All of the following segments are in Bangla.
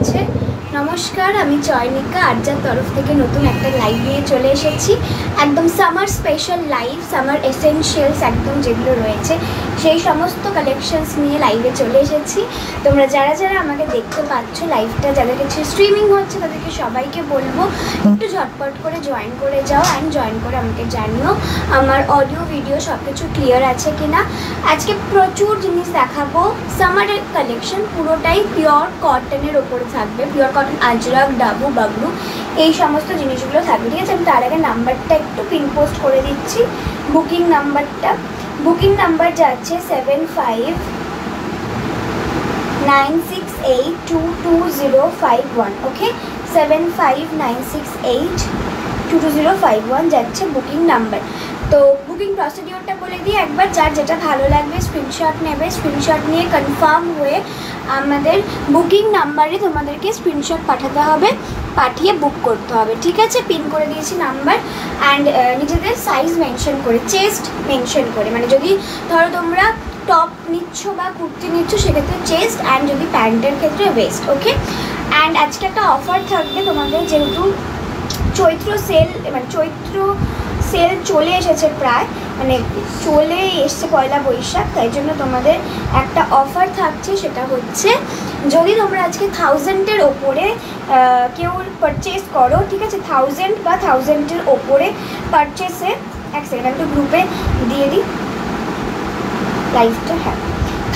আছে। নমস্কার, আমি চয়নিকা আর্যার তরফ থেকে নতুন একটা লাইভ নিয়ে চলে এসেছি। একদম summer special live, summer essentials একদম যেগুলো রয়েছে সেই সমস্ত কালেকশনস নিয়ে লাইভে চলে এসেছি। তোমরা যারা যারা আমাকে দেখতে পাচ্ছ লাইভটা, যাদের কাছে স্ট্রিমিং হচ্ছে তাদেরকে সবাইকে বলবো একটু ঝটপট করে জয়েন করে যাও অ্যান্ড জয়েন করে আমাকে জানিও আমার অডিও ভিডিও সব কিছু ক্লিয়ার আছে কিনা। আজকে প্রচুর জিনিস দেখাবো। সামারের কালেকশন পুরোটাই পিওর কটনের ওপরে থাকবে, পিওর কটন, আজরাক, ডাবু, বাগলু এই সমস্ত জিনিসগুলো থাকবে। ঠিক আছে, আমি তার আগে নাম্বারটা একটু পিন পোস্ট করে দিচ্ছি। বুকিং নাম্বার যাচ্ছে 7596822051। ওকে, 7596822051 যাচ্ছে বুকিং নাম্বার। তো বুকিং প্রসিডিওরটা বলে দিই একবার, যার যেটা ভালো লাগবে স্ক্রিনশট নেবে, স্ক্রিনশট নিয়ে কনফার্ম হয়ে আমাদের বুকিং নাম্বারে তোমাদেরকে স্ক্রিনশট পাঠাতে হবে, পাঠিয়ে বুক করতে হবে। ঠিক আছে, পিন করে দিয়েছি নাম্বার অ্যান্ড নিজেদের সাইজ মেনশন করে, চেস্ট মেনশন করে, মানে যদি ধরো তোমরা টপ নিচ্ছ বা কুর্তি নিচ্ছ সেক্ষেত্রে চেস্ট, অ্যান্ড যদি প্যান্টের ক্ষেত্রে ওয়েস্ট। ওকে, অ্যান্ড আজকে একটা অফার থাকবে তোমাদের, যেহেতু চৈত্র সেল চলে এসেছে প্রায়, মানে চলে এসছে পয়লা বৈশাখ, তাই জন্য তোমাদের একটা অফার থাকছে। সেটা হচ্ছে যদি তোমরা আজকে 1000-এর ওপরে কেউ পারচেস করো, ঠিক আছে, 1000 বা 1000-এর ওপরে পারচেসে, এক সেকেন্ড আমি তো গ্রুপে দিয়ে দিই লাইভটা। হ্যাঁ,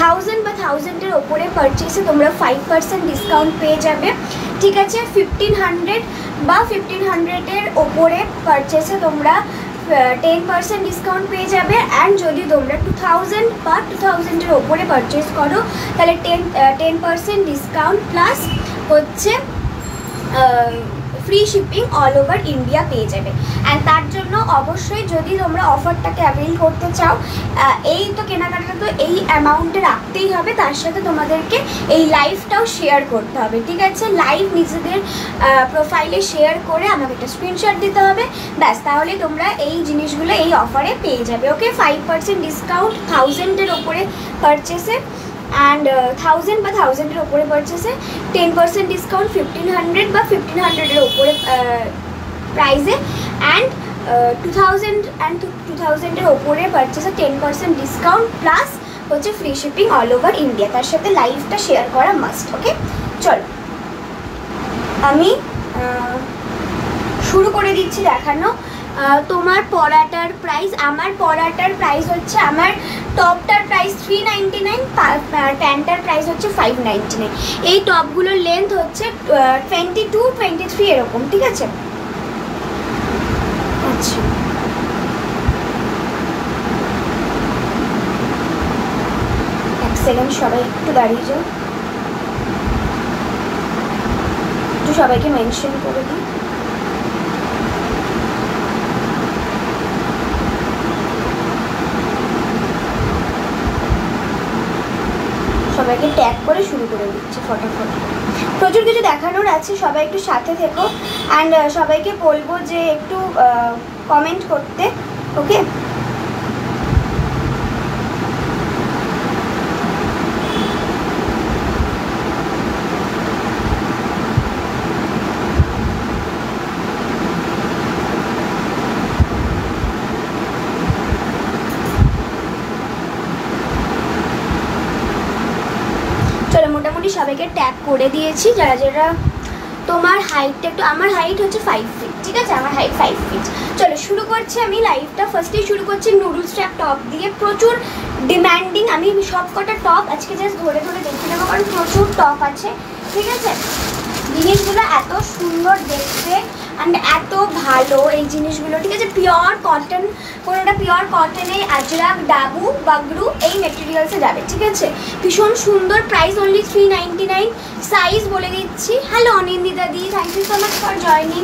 1000 বা 1000-এর ওপরে পারচেসে তোমরা 5% ডিসকাউন্ট পেয়ে যাবে। ঠিক আছে, 1500 বা 1500-এর ওপরে পারচেসে তোমরা 10% ডিসকাউন্ট পেয়ে যাবে। অ্যান্ড যদি তোমরা 2000 বা 2000-এর ওপরে পারচেস করো তাহলে 10% ডিসকাউন্ট প্লাস হচ্ছে free shipping all over India পেয়ে যাবে। অ্যান্ড তার জন্য অবশ্যই যদি তোমরা অফারটাকে অ্যাভেল করতে চাও, এই তো কেনাকাটা তো এই অ্যামাউন্টে রাখতেই হবে, তার সাথে তোমাদেরকে এই লাইভটাও শেয়ার করতে হবে। ঠিক আছে, লাইভ নিজেদের প্রোফাইলে শেয়ার করে আমাকে একটা স্ক্রিনশট দিতে হবে, ব্যাস, তাহলে তোমরা এই জিনিসগুলো এই অফারে পেয়ে যাবে। ওকে, 5% ডিসকাউন্ট 1000-এর ওপরে পারচেসে, অ্যান্ড 1000 বা 1000-এর ওপরে পারচেসে 10% ডিসকাউন্ট 1500 বা 1500-এর ওপরে প্রাইসে, অ্যান্ড 2000-এর ওপরে পারচেসে 10% ডিসকাউন্ট প্লাস হচ্ছে free shipping all over India. তার সাথে লাইভটা শেয়ার করা মাস্ট। ওকে, চলো আমি শুরু করে দিচ্ছি দেখানো। তোমার পরাটার প্রাইস, আমার পরাটার প্রাইস হচ্ছে, আমার টপটার প্রাইস 399, প্যান্টটার প্রাইস হচ্ছে 599। এই টপগুলোর লেন্থ হচ্ছে 22-23 এরকম। ঠিক আছে, আচ্ছা এক সেকেন্ড, সবাই একটু দাঁড়িয়ে যাও, একটু সবাইকে মেনশন করে দিই। সবাইকে ট্যাগ করে শুরু করে দিচ্ছি ফটাফট। প্রচুর কিছু দেখানোর আছে, সবাই একটু সাথে থেকো অ্যান্ড সবাইকে বলবো যে একটু কমেন্ট করতে। ওকে, মোটামুটি সবাইকে ট্যাগ করে দিয়েছি। যারা যারা, তোমার হাইটটা একটু, আমার হাইট হচ্ছে 5 ফিট। ঠিক আছে, আমার হাইট 5 ফিট। চলো শুরু করছি আমি লাইভটা। ফার্স্টেই শুরু করছি নুডল স্ট্র্যাপ টপ দিয়ে। প্রচুর ডিম্যান্ডিং, আমি সব কটা টপ আজকে জাস্ট ধরে ধরে দেখে নেবো, কারণ প্রচুর টপ আছে। ঠিক আছে, জিনিসগুলো এত সুন্দর দেখতে অ্যান্ড এত ভালো এই জিনিসগুলো। ঠিক আছে, পিওর কটন, কোনোটা পিওর কটনে, আজরাক, ডাবু, বাগরু এই মেটেরিয়ালসে যাবে। ঠিক আছে, ভীষণ সুন্দর, প্রাইস অনলি 399। সাইজ বলে দিচ্ছি। হ্যালো অনিন্দিতা দি, thank you so much for joining.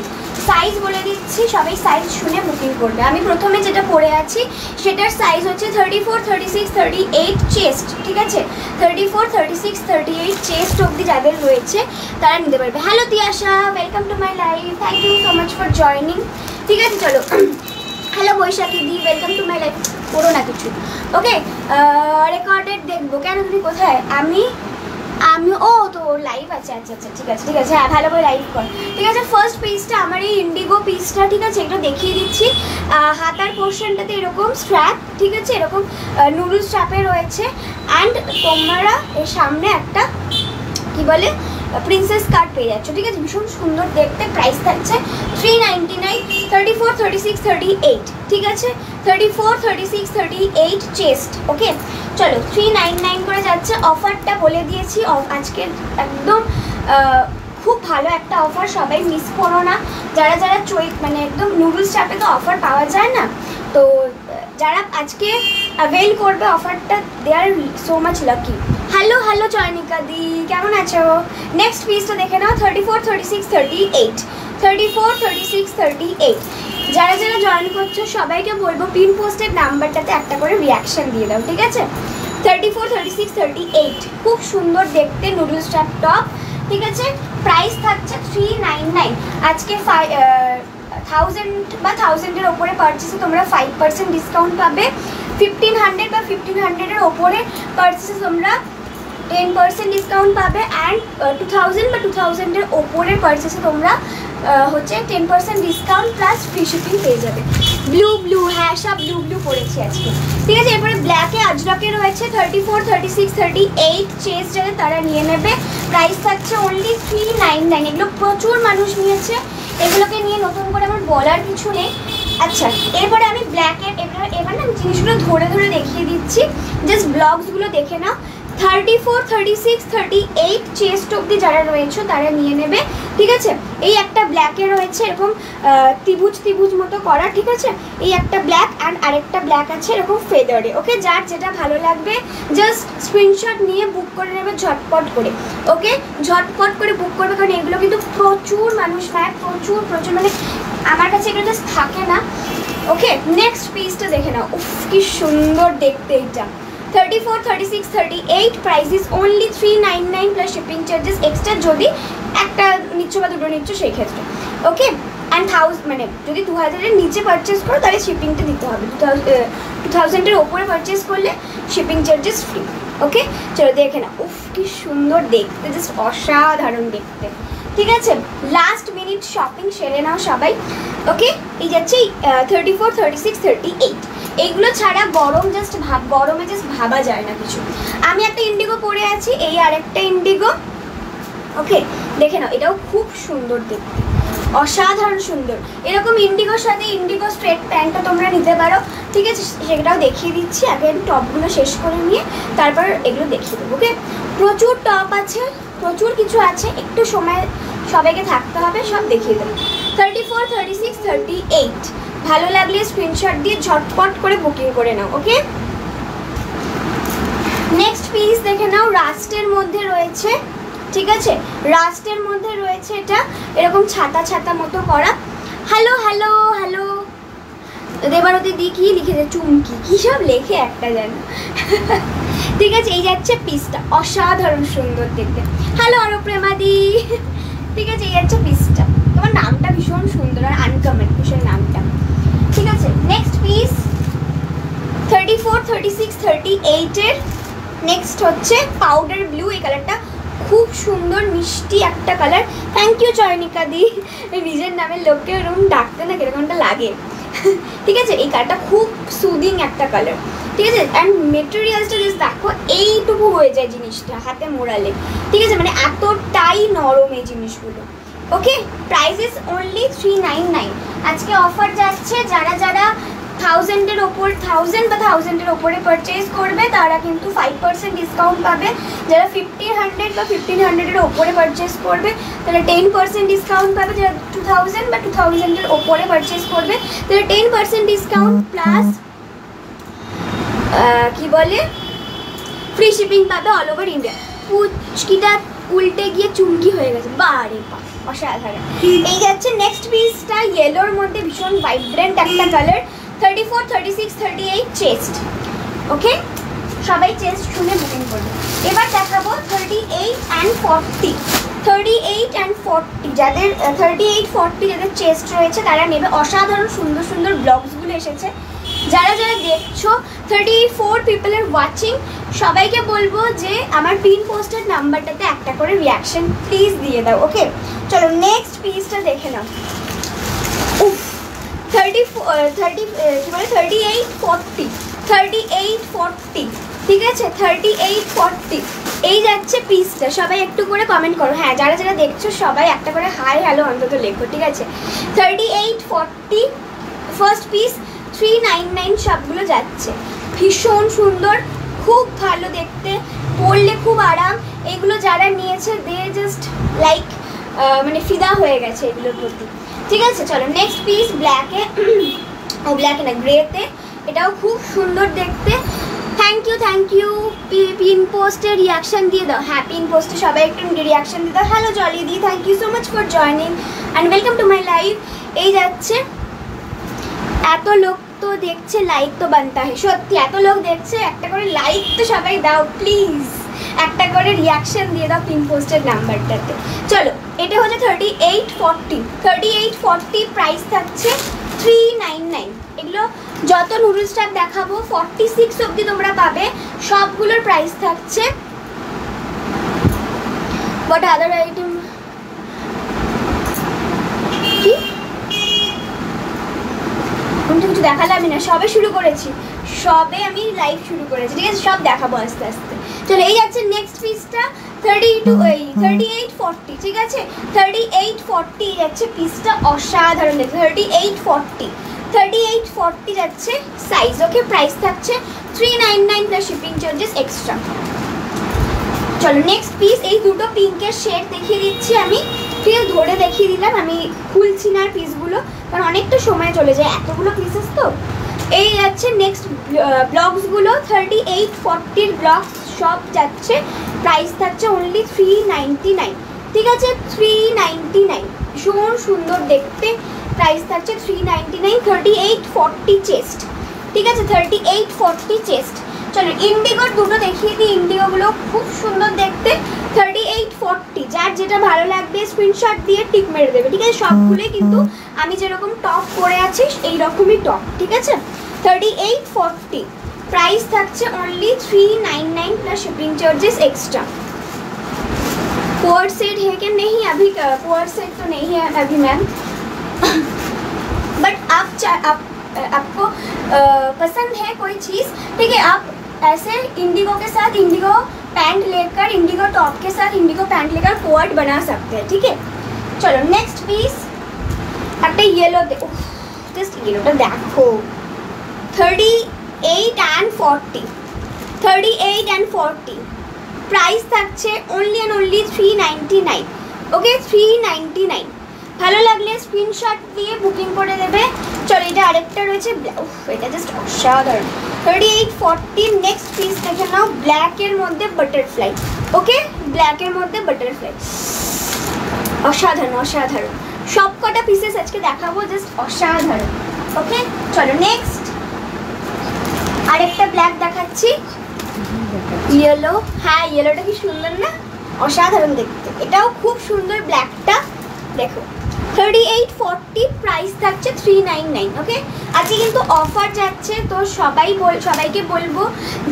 Size বলে দিচ্ছি, সবাই সাইজ শুনে বুকিং করবে। আমি প্রথমে যেটা পরে আছি সেটার সাইজ হচ্ছে 34, 36, 38 চেস্ট। ঠিক আছে, 34, 36, 38 চেস্ট অবধি যাদের রয়েছে তারা নিতে পারবে। Hello Tiyasha, welcome to my live, thank you so much for joining. ঠিক আছে, চলো। হ্যালো বৈশাখী দি, ওয়েলকাম টু মাই লাইভ। করো না কিছু। ওকে, রেকর্ডেড দেখবো কেন? তুমি কোথায়? আমি আমি ও তো লাইভ আছে, আচ্ছা আচ্ছা ঠিক আছে ঠিক আছে, হ্যাঁ ভালো করে লাইভ কর। ঠিক আছে, ফার্স্ট পিসটা আমার এই ইন্ডিগো পিসটা, ঠিক আছে, এটা দেখিয়ে দিচ্ছি। হাতার পোর্শনটাতে এরকম স্ট্র্যাপ, ঠিক আছে, এরকম নুডল স্ট্র্যাপে রয়েছে। অ্যান্ড তোমরা এর সামনে একটা কি বলে প্রিন্সেস কাট পেয়ে যাচ্ছ, ঠিক আছে, ভীষণ সুন্দর দেখতে। প্রাইস থাকছে 399, 34, 36, 38, ঠিক আছে, 34, 36, 38 চেস্ট। ওকে চলো 399 করে যাচ্ছে। অফারটা বলে দিয়েছি, আজকের একদম খুব ভালো একটা অফার, সবাই মিস করো না। যারা যারা মানে একদম নুডলস চাপে তো অফার পাওয়া যায় না, তো যারা আজকে অ্যাভেল করবে অফারটা, they are so much lucky. Hello hello Chayanika di, কেমন আছো? নেক্সট পিসটা দেখে নাও, 34, 36, 38, 34, 36, 38। যারা যারা জয়েন করছো সবাইকে বলবো পিন পোস্টের নাম্বারটাতে একটা করে রিয়াকশন দিয়ে দাও, ঠিক আছে। 34, 36, 38 খুব সুন্দর দেখতে নুডল স্ট্র্যাপ টপ, ঠিক আছে। প্রাইস থাকছে 399। আজকে 1000 বা 1000-এর ওপরে পারচেসে তোমরা 5% ডিসকাউন্ট পাবে। 1500 বা 1500-এর ওপরে পারচেসে তোমরা 10% ডিসকাউন্ট পাবে। অ্যান্ড 2000 বা 2000-এর ওপরে পারচেসে তোমরা হচ্ছে 10% ডিসকাউন্ট প্লাস ফ্রি শিপিং পেয়ে যাবে। ব্লু ব্লু, হ্যাঁ সব ব্লু ব্লু পড়েছি আজকে, ঠিক আছে। এরপরে ব্ল্যাকে আজরাকে রয়েছে 34, 36, 38 চেস, যাদের তারা নিয়ে নেবে। প্রাইস থাকছে অনলি 399। এগুলো প্রচুর মানুষ নিয়েছে, এগুলোকে নিয়ে নতুন করে আমার বলার কিছু নেই। আচ্ছা এরপরে আমি ব্ল্যাকের এবার না জিনিসগুলো ধরে ধরে দেখিয়ে দিচ্ছি, জাস্ট ব্লগসগুলো দেখে নাও। 34, 36, 38 চেস্ট অবধি যারা রয়েছে তারা নিয়ে নেবে, ঠিক আছে। এই একটা ব্ল্যাকে রয়েছে এরকম ত্রিভুজ ত্রিভুজ মতো করা, ঠিক আছে। এই একটা ব্ল্যাক অ্যান্ড আরেকটা ব্ল্যাক আছে এরকম ফেদারে। ওকে, যার যেটা ভালো লাগবে জাস্ট স্ক্রিনশট নিয়ে বুক করে নেবে ঝটপট করে। ওকে, ঝটপট করে বুক করবে, কারণ এগুলো কিন্তু প্রচুর মানুষ নেয়, প্রচুর প্রচুর, মানে আমার কাছে এগুলো জাস্ট থাকে না। ওকে, নেক্সট পিসটা দেখে নাও, উফ কি সুন্দর দেখতে এইটা। 34, 36, 38 price is only 399 plus shipping charges extra, যদি একটা নিচ্ছ বা দুটো নিচ্ছ সেই ক্ষেত্রে। ওকে, অ্যান্ড মানে যদি 2000-এর নিচে পারচেস করো তাহলে শিপিংটা দিতে হবে। 2000-এর ওপরে পারচেস করলে শিপিং চার্জেস ফ্রি। ওকে চলো দেখে না, উফ কি সুন্দর দেখতে, জাস্ট অসাধারণ দেখতে, ঠিক আছে। লাস্ট মিনিট শপিং সেরে নাও সবাই। ওকে, এই যাচ্ছে 34, 36, 38। এইগুলো ছাড়া গরমে জাস্ট ভাবা যায় না কিছু। আমি একটা ইন্ডিগো পরে আছি, এই আরেকটা ইন্ডিগো। ওকে দেখে নাও, এটাও খুব সুন্দর দেখতে, অসাধারণ সুন্দর। এরকম ইন্ডিগোর সাথে ইন্ডিগো স্ট্রেট প্যান্টও তোমরা নিতে পারো, ঠিক আছে, সেটাও দেখিয়ে দিচ্ছি। আগে টপগুলো শেষ করে নিয়ে তারপর এগুলো দেখিয়ে দেবো। ওকে, প্রচুর টপ আছে, প্রচুর কিছু আছে, একটু সময় সবাইকে থাকতে হবে, সব দেখিয়ে দেবো। 34, 36, 38 ভালো লাগলে স্ক্রিনশট দিয়ে ঝটপট করে বুকিং করে নাও। ওকে, নেক্সট পিস দেখে নাও, রাস্টের মধ্যে রয়েছে, ঠিক আছে, রাস্টের মধ্যে রয়েছে এটা এরকম ছাতা ছাতা মতো করা। হ্যালো হ্যালো হ্যালো দেবারতী দি কি লিখেছে, চুমকি কি সব লেখে একটা জানো ঠিক আছে, এই যাচ্ছে পিসটা, অসাধারণ সুন্দর দেখতে। হ্যালো অরপ্রেমা দি, ঠিক আছে, এই যাচ্ছে পিসটা। তোমার নামটা ভীষণ সুন্দর আর আনকমন ভীষণ নামটা, ঠিক আছে। নেক্সট পিস 34, 36, 38-এর নেক্সট হচ্ছে পাউডার ব্লু। এই কালারটা খুব সুন্দর মিষ্টি একটা কালার। থ্যাংক ইউ চয়নিকা দি, নিজের নামের লোককে ওরকম ডাকতে না কিরকমটা লাগে ঠিক আছে। এই কালারটা খুব সুদিং একটা কালার, ঠিক আছে। অ্যান্ড মেটেরিয়ালসটা জাস্ট দেখো, এইটুকু হয়ে যায় জিনিসটা হাতে মোড়ালে, ঠিক আছে, মানে এতটাই নরম এই জিনিসগুলো। ওকে, প্রাইস ইজ অনলি 399। আজকে অফার যাচ্ছে, যারা যারা 1000-এর ওপর 1000 বা 1000-এর ওপরে পারচেজ করবে তারা কিন্তু 5% ডিসকাউন্ট পাবে। যারা 1500 বা 1500-এর ওপরে পারচেজ করবে তারা 10% ডিসকাউন্ট পাবে। যারা 2000 বা 2000-এর ওপরে পারচেজ করবে তারা 10% ডিসকাউন্ট প্লাস কি বলে ফ্রি শিপিং পাবে অল ওভার ইন্ডিয়া। পুচকিটা উল্টে গিয়ে চুমকি হয়ে গেছে, বারে বা অসাধারণ। এই যাচ্ছে নেক্সট পিসটা, ইয়েলোর মধ্যে ভীষণ ভাইব্রেন্ট একটা কালার। 34, 36, 38 চেস্ট। ওকে, সবাই চেস্ট শুনে বুকিং করবে। এবার দেখাবো 38 and 40। 38 and 40 যাদের 38, 40 যাদের চেস্ট রয়েছে তারা নেবে। অসাধারণ সুন্দর সুন্দর ব্লগসগুলো এসেছে, যারা যারা দেখছো 34 পিপলের ওয়াচিং, সবাইকে বলবো যে আমার পিন পোস্টের নাম্বারটাতে একটা করে রিয়াকশন প্লিজ দিয়ে দাও। ওকে চলো নেক্সট পিসটা দেখে নাও। উফ 3840 ঠিক আছে 3840 এই যাচ্ছে পিসটা। সবাই একটু করে কমেন্ট করো, হ্যাঁ যারা যারা দেখছো সবাই একটা করে হাই হ্যালো অন্তত লেখো, ঠিক আছে। 3840 ফার্স্ট পিস 399 সবগুলো যাচ্ছে। ভীষণ সুন্দর, খুব ভালো দেখতে, পরলে খুব আরাম। এগুলো যারা নিয়েছে দে জাস্ট লাইক মানে ফিদা হয়ে গেছে এগুলোর প্রতি, ঠিক আছে। চলো নেক্সট পিস ব্ল্যাকে, ও ব্ল্যাকে না গ্রেতে, এটাও খুব সুন্দর দেখতে। থ্যাংক ইউ পিন পোস্টে রিয়াকশান দিয়ে দাও। হ্যাঁ পিন পোস্টে সবাই একটু রিয়াকশান দিয়ে দাও। হ্যালো জলি দি, thank you so much for joining and welcome to my live. এই যাচ্ছে, এত লোক তো দেখছে লাইক তো বানতা হয়, সত্যি এত লোক দেখছে, একটা করে লাইক তো সবাই দাও প্লিজ, একটা করে রিয়াকশান দিয়ে দাও পিন পোস্টের নাম্বারটাতে। চলো এটা হচ্ছে 3840 প্রাইস থাকছে 399। এগুলো যত নুডলস টাইপ দেখাবো 46 অবধি তোমরা পাবে, সবগুলোর প্রাইস থাকছে। বাট আদার আইটেম কি আমি তো কিছু দেখালামই না, সবে শুরু করেছি, সবে আমি লাইভ শুরু করেছি, ঠিক আছে। সব দেখাবো আস্তে আস্তে। চলো এই যাচ্ছে নেক্সট পিসটা 3840, ঠিক আছে 3840 যাচ্ছে পিসটা, অসাধারণ। 3840 যাচ্ছে সাইজ। ওকে প্রাইস থাকছে 399 প্লাস শিপিং চার্জেস এক্সট্রা। চলো নেক্সট পিস, এই দুটো পিঙ্কের শেড দেখিয়ে দিচ্ছি আমি, ঠিক আছে ধরে দেখিয়ে দিলাম, আমি খুলছি না পিসগুলো কারণ অনেকটা সময় চলে যায়, এতগুলো পিসেস তো। এই যাচ্ছে নেক্সট ব্লগসগুলো 3840 ব্লগস সব যাচ্ছে, প্রাইস থাকছে অনলি 399, ঠিক আছে 399। ভীষণ সুন্দর দেখতে, প্রাইস থাকছে 399। 3840 চেস্ট, ঠিক আছে 3840 চেস্ট। চলো ইন্ডিগোর দুটো দেখিয়ে দিই, ইন্ডিগোগুলো খুব সুন্দর দেখতে। 3840 যার যেটা ভালো লাগবে স্ক্রিনশট দিয়ে টিক মেরে দেবে, ঠিক আছে। সবগুলোই কিন্তু আমি যেরকম টপ পরে আছি এইরকমই টপ, ঠিক আছে। 3840 प्राइस থাকছে only 399 plus shipping charges extra. Code set है कि नहीं? अभी कोड सेट तो नहीं है अभी मैम, बट आपको पसंद है कोई चीज़, ठीक है, आप ऐसे इंडिगो के साथ इंडिगो पैंट लेकर, इंडिगो टॉप के साथ इंडिगो पैंट लेकर कोड बना सकते हैं, ठीक है। चलो नेक्स्ट पीस একটা येलो जस्ट येलोটা দেখো 38 and 40 प्राइस থাকছে only and only 399, ওকে 399। ভালো লাগলে স্ক্রিনশট দিয়ে বুকিং করে দেবে। চলো এটা আরেকটা রয়েছে, এটা জাস্ট অসাধারণ 3840। নেক্সট পিস দেখে নাও, ব্ল্যাকের মধ্যে বাটারফ্লাই, ওকে ব্ল্যাকের মধ্যে বাটারফ্লাই, অসাধারণ অসাধারণ। সব কটা পিসেস আজকে দেখাবো, জাস্ট অসাধারণ, ওকে। চলো নেক্সট আরেকটা ব্ল্যাক দেখাচ্ছি, ইয়েলো। হ্যাঁ ইয়েলোটা কি সুন্দর না, অসাধারণ দেখতে, এটাও খুব সুন্দর ব্ল্যাকটা দেখো। 3840 প্রাইস থাকছে 399, ওকে। আজকে কিন্তু অফার যাচ্ছে, তো সবাইকে বলবো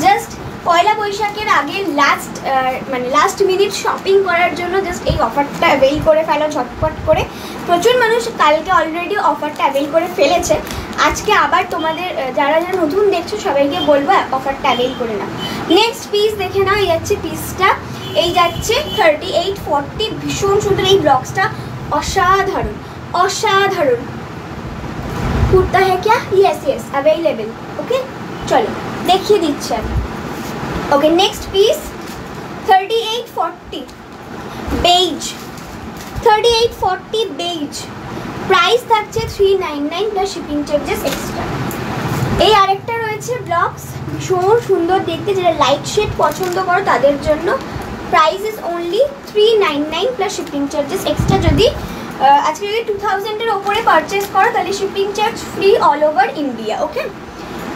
জাস্ট পয়লা বৈশাখের আগে লাস্ট মিনিট শপিং করার জন্য জাস্ট এই অফারটা অ্যাভেল করে ফেলো ঝটপট করে। প্রচুর মানুষ কালকে অলরেডি অফারটা অ্যাভেল করে ফেলেছে, আজকে আবার তোমাদের যারা যারা নতুন দেখছো সবাইকে বলবো অফারটা অ্যাভেল করে নাও। নেক্সট পিস দেখে নাও, এই যাচ্ছে পিসটা, এই যাচ্ছে 3840, ভীষণ সুন্দর এই ব্লগসটা, অসাধারণ অসাধারণ। কুর্তা है क्या? Yes yes available, okay. चलो देखिए দিচ্ছি আমি, okay. Next piece 3840 beige, 3840 beige price থাকছে 399 প্লাস শিপিং চার্জেস এক্সট্রা। এই আরেকটা রয়েছে ব্লগস, ভীষণ সুন্দর দেখতে, যারা লাইট শেড পছন্দ করো তাদের জন্য। Price is only 399 plus shipping charges extra. যদি আজকে যদি 2000-এর ওপরে পারচেস করো তাহলে shipping charge free all over India, okay.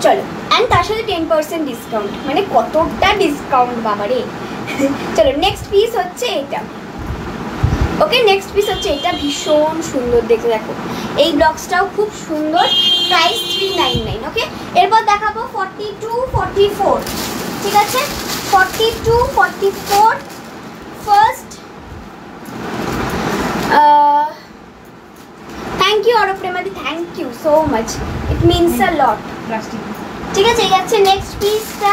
চলো অ্যান্ড তার সাথে 10% ডিসকাউন্ট, মানে কতটা ডিসকাউন্ট বাবা রে। চলো নেক্সট পিস হচ্ছে এটা ওকে, নেক্সট পিস হচ্ছে এটা, ভীষণ সুন্দর দেখতে, দেখো এই ব্লকসটাও খুব সুন্দর, প্রাইস 399। ওকে, এরপর দেখাবো 42, 44, ঠিক আছে, 42, 44 ফার্স্ট। থ্যাংক ইউ অরপ্রেমাদি, thank you so much, it means a lot. ঠিক আছে, এই হচ্ছে নেক্সট পিসটা,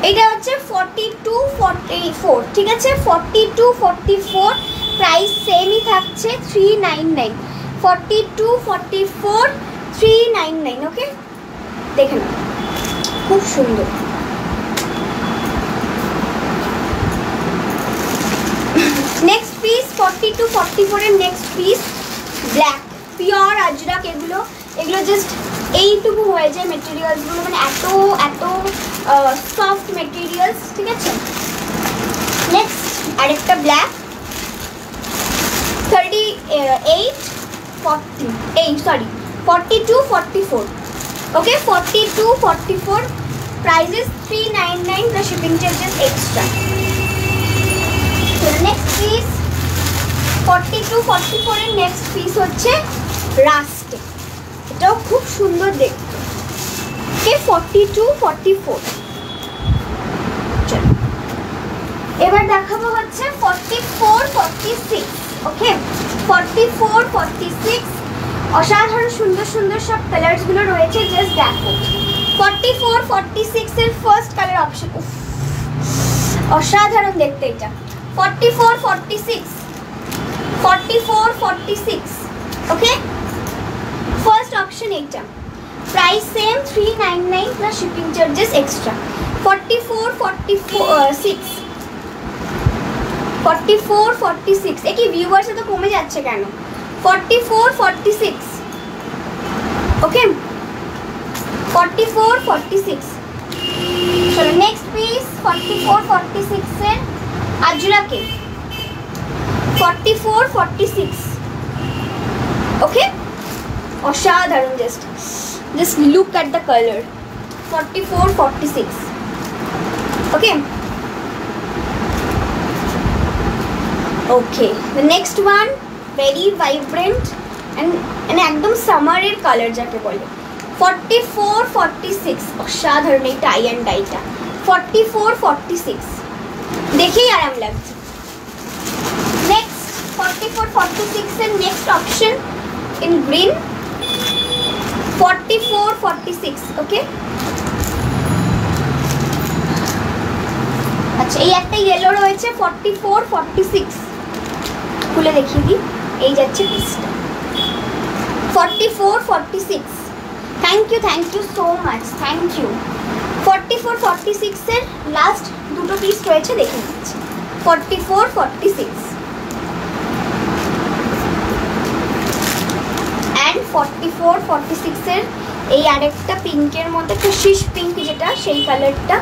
এটা হচ্ছে 42, 44, ঠিক আছে, 42, 44 প্রাইস সেমই থাকছে 399, 42, 44 399। ওকে, দেখে নাও খুব সুন্দর। নেক্সট পিস 42, 44 এর next piece black pure Ajrak, এগুলো জাস্ট এইটুকু হয়ে যায় মেটেরিয়ালসগুলো, মানে এত এত সফট মেটেরিয়ালস, ঠিক আছে। নেক্সট আরেকটা black 38, 42, 44। Okay, 42, 44 prices 399 plus shipping charges extra. Next piece 42, 44 এর নেক্সট পিস হচ্ছে রাস্টে, এটাও খুব সুন্দর দেখতে। ওকে, 42, 44। এবার দেখাবো হচ্ছে 44, 46। ওকে, 44, 46 অসাধারণ সুন্দর সুন্দর সব কালার্সগুলো রয়েছে, জাস্ট দেখো। 44, 46 এর ফার্স্ট কালার অপশন, অসাধারণ দেখতে এটা। 44, 46, 44, 46। ওকে, ফার্স্ট অপশন এইটা, price same 399 plus shipping charges extra. 44, 46, 44, 46 এ কি ভিউয়ার্স এত কমে যাচ্ছে কেন? 44, 46। ওকে, 44, 46। চলো নেক্সট পিস 44, 46 এর আজরাকে 44, 46। ওকে, অসাধারণ, just look at the colour. 44, 46। Okay, okay, the next one very vibrant and একদম সামারের কালার যাকে বলে। 44, 46 অসাধারণ এই টাই অ্যান্ড ডাইটা। 44, 46 দেখেই আরাম লাগছে। নেক্সট 44, 46 এর নেক্সট অপশন ইন গ্রিন 44, 46। ওকে, আচ্ছা এই একটা ইয়েলো রয়েছে 44, 46 খুলে দেখিয়ে দিই, এই যাচ্ছে পিসটা 44, 46। Thank you so much, thank you. 44, 46 এর লাস্ট দুটো পিস রয়েছে, দেখে নিচ্ছি। 44, 46 অ্যান্ড 44, 46 এর এই আরেকটা পিঙ্কের মধ্যে একটা শিশ পিঙ্ক, যেটা সেই কালারটা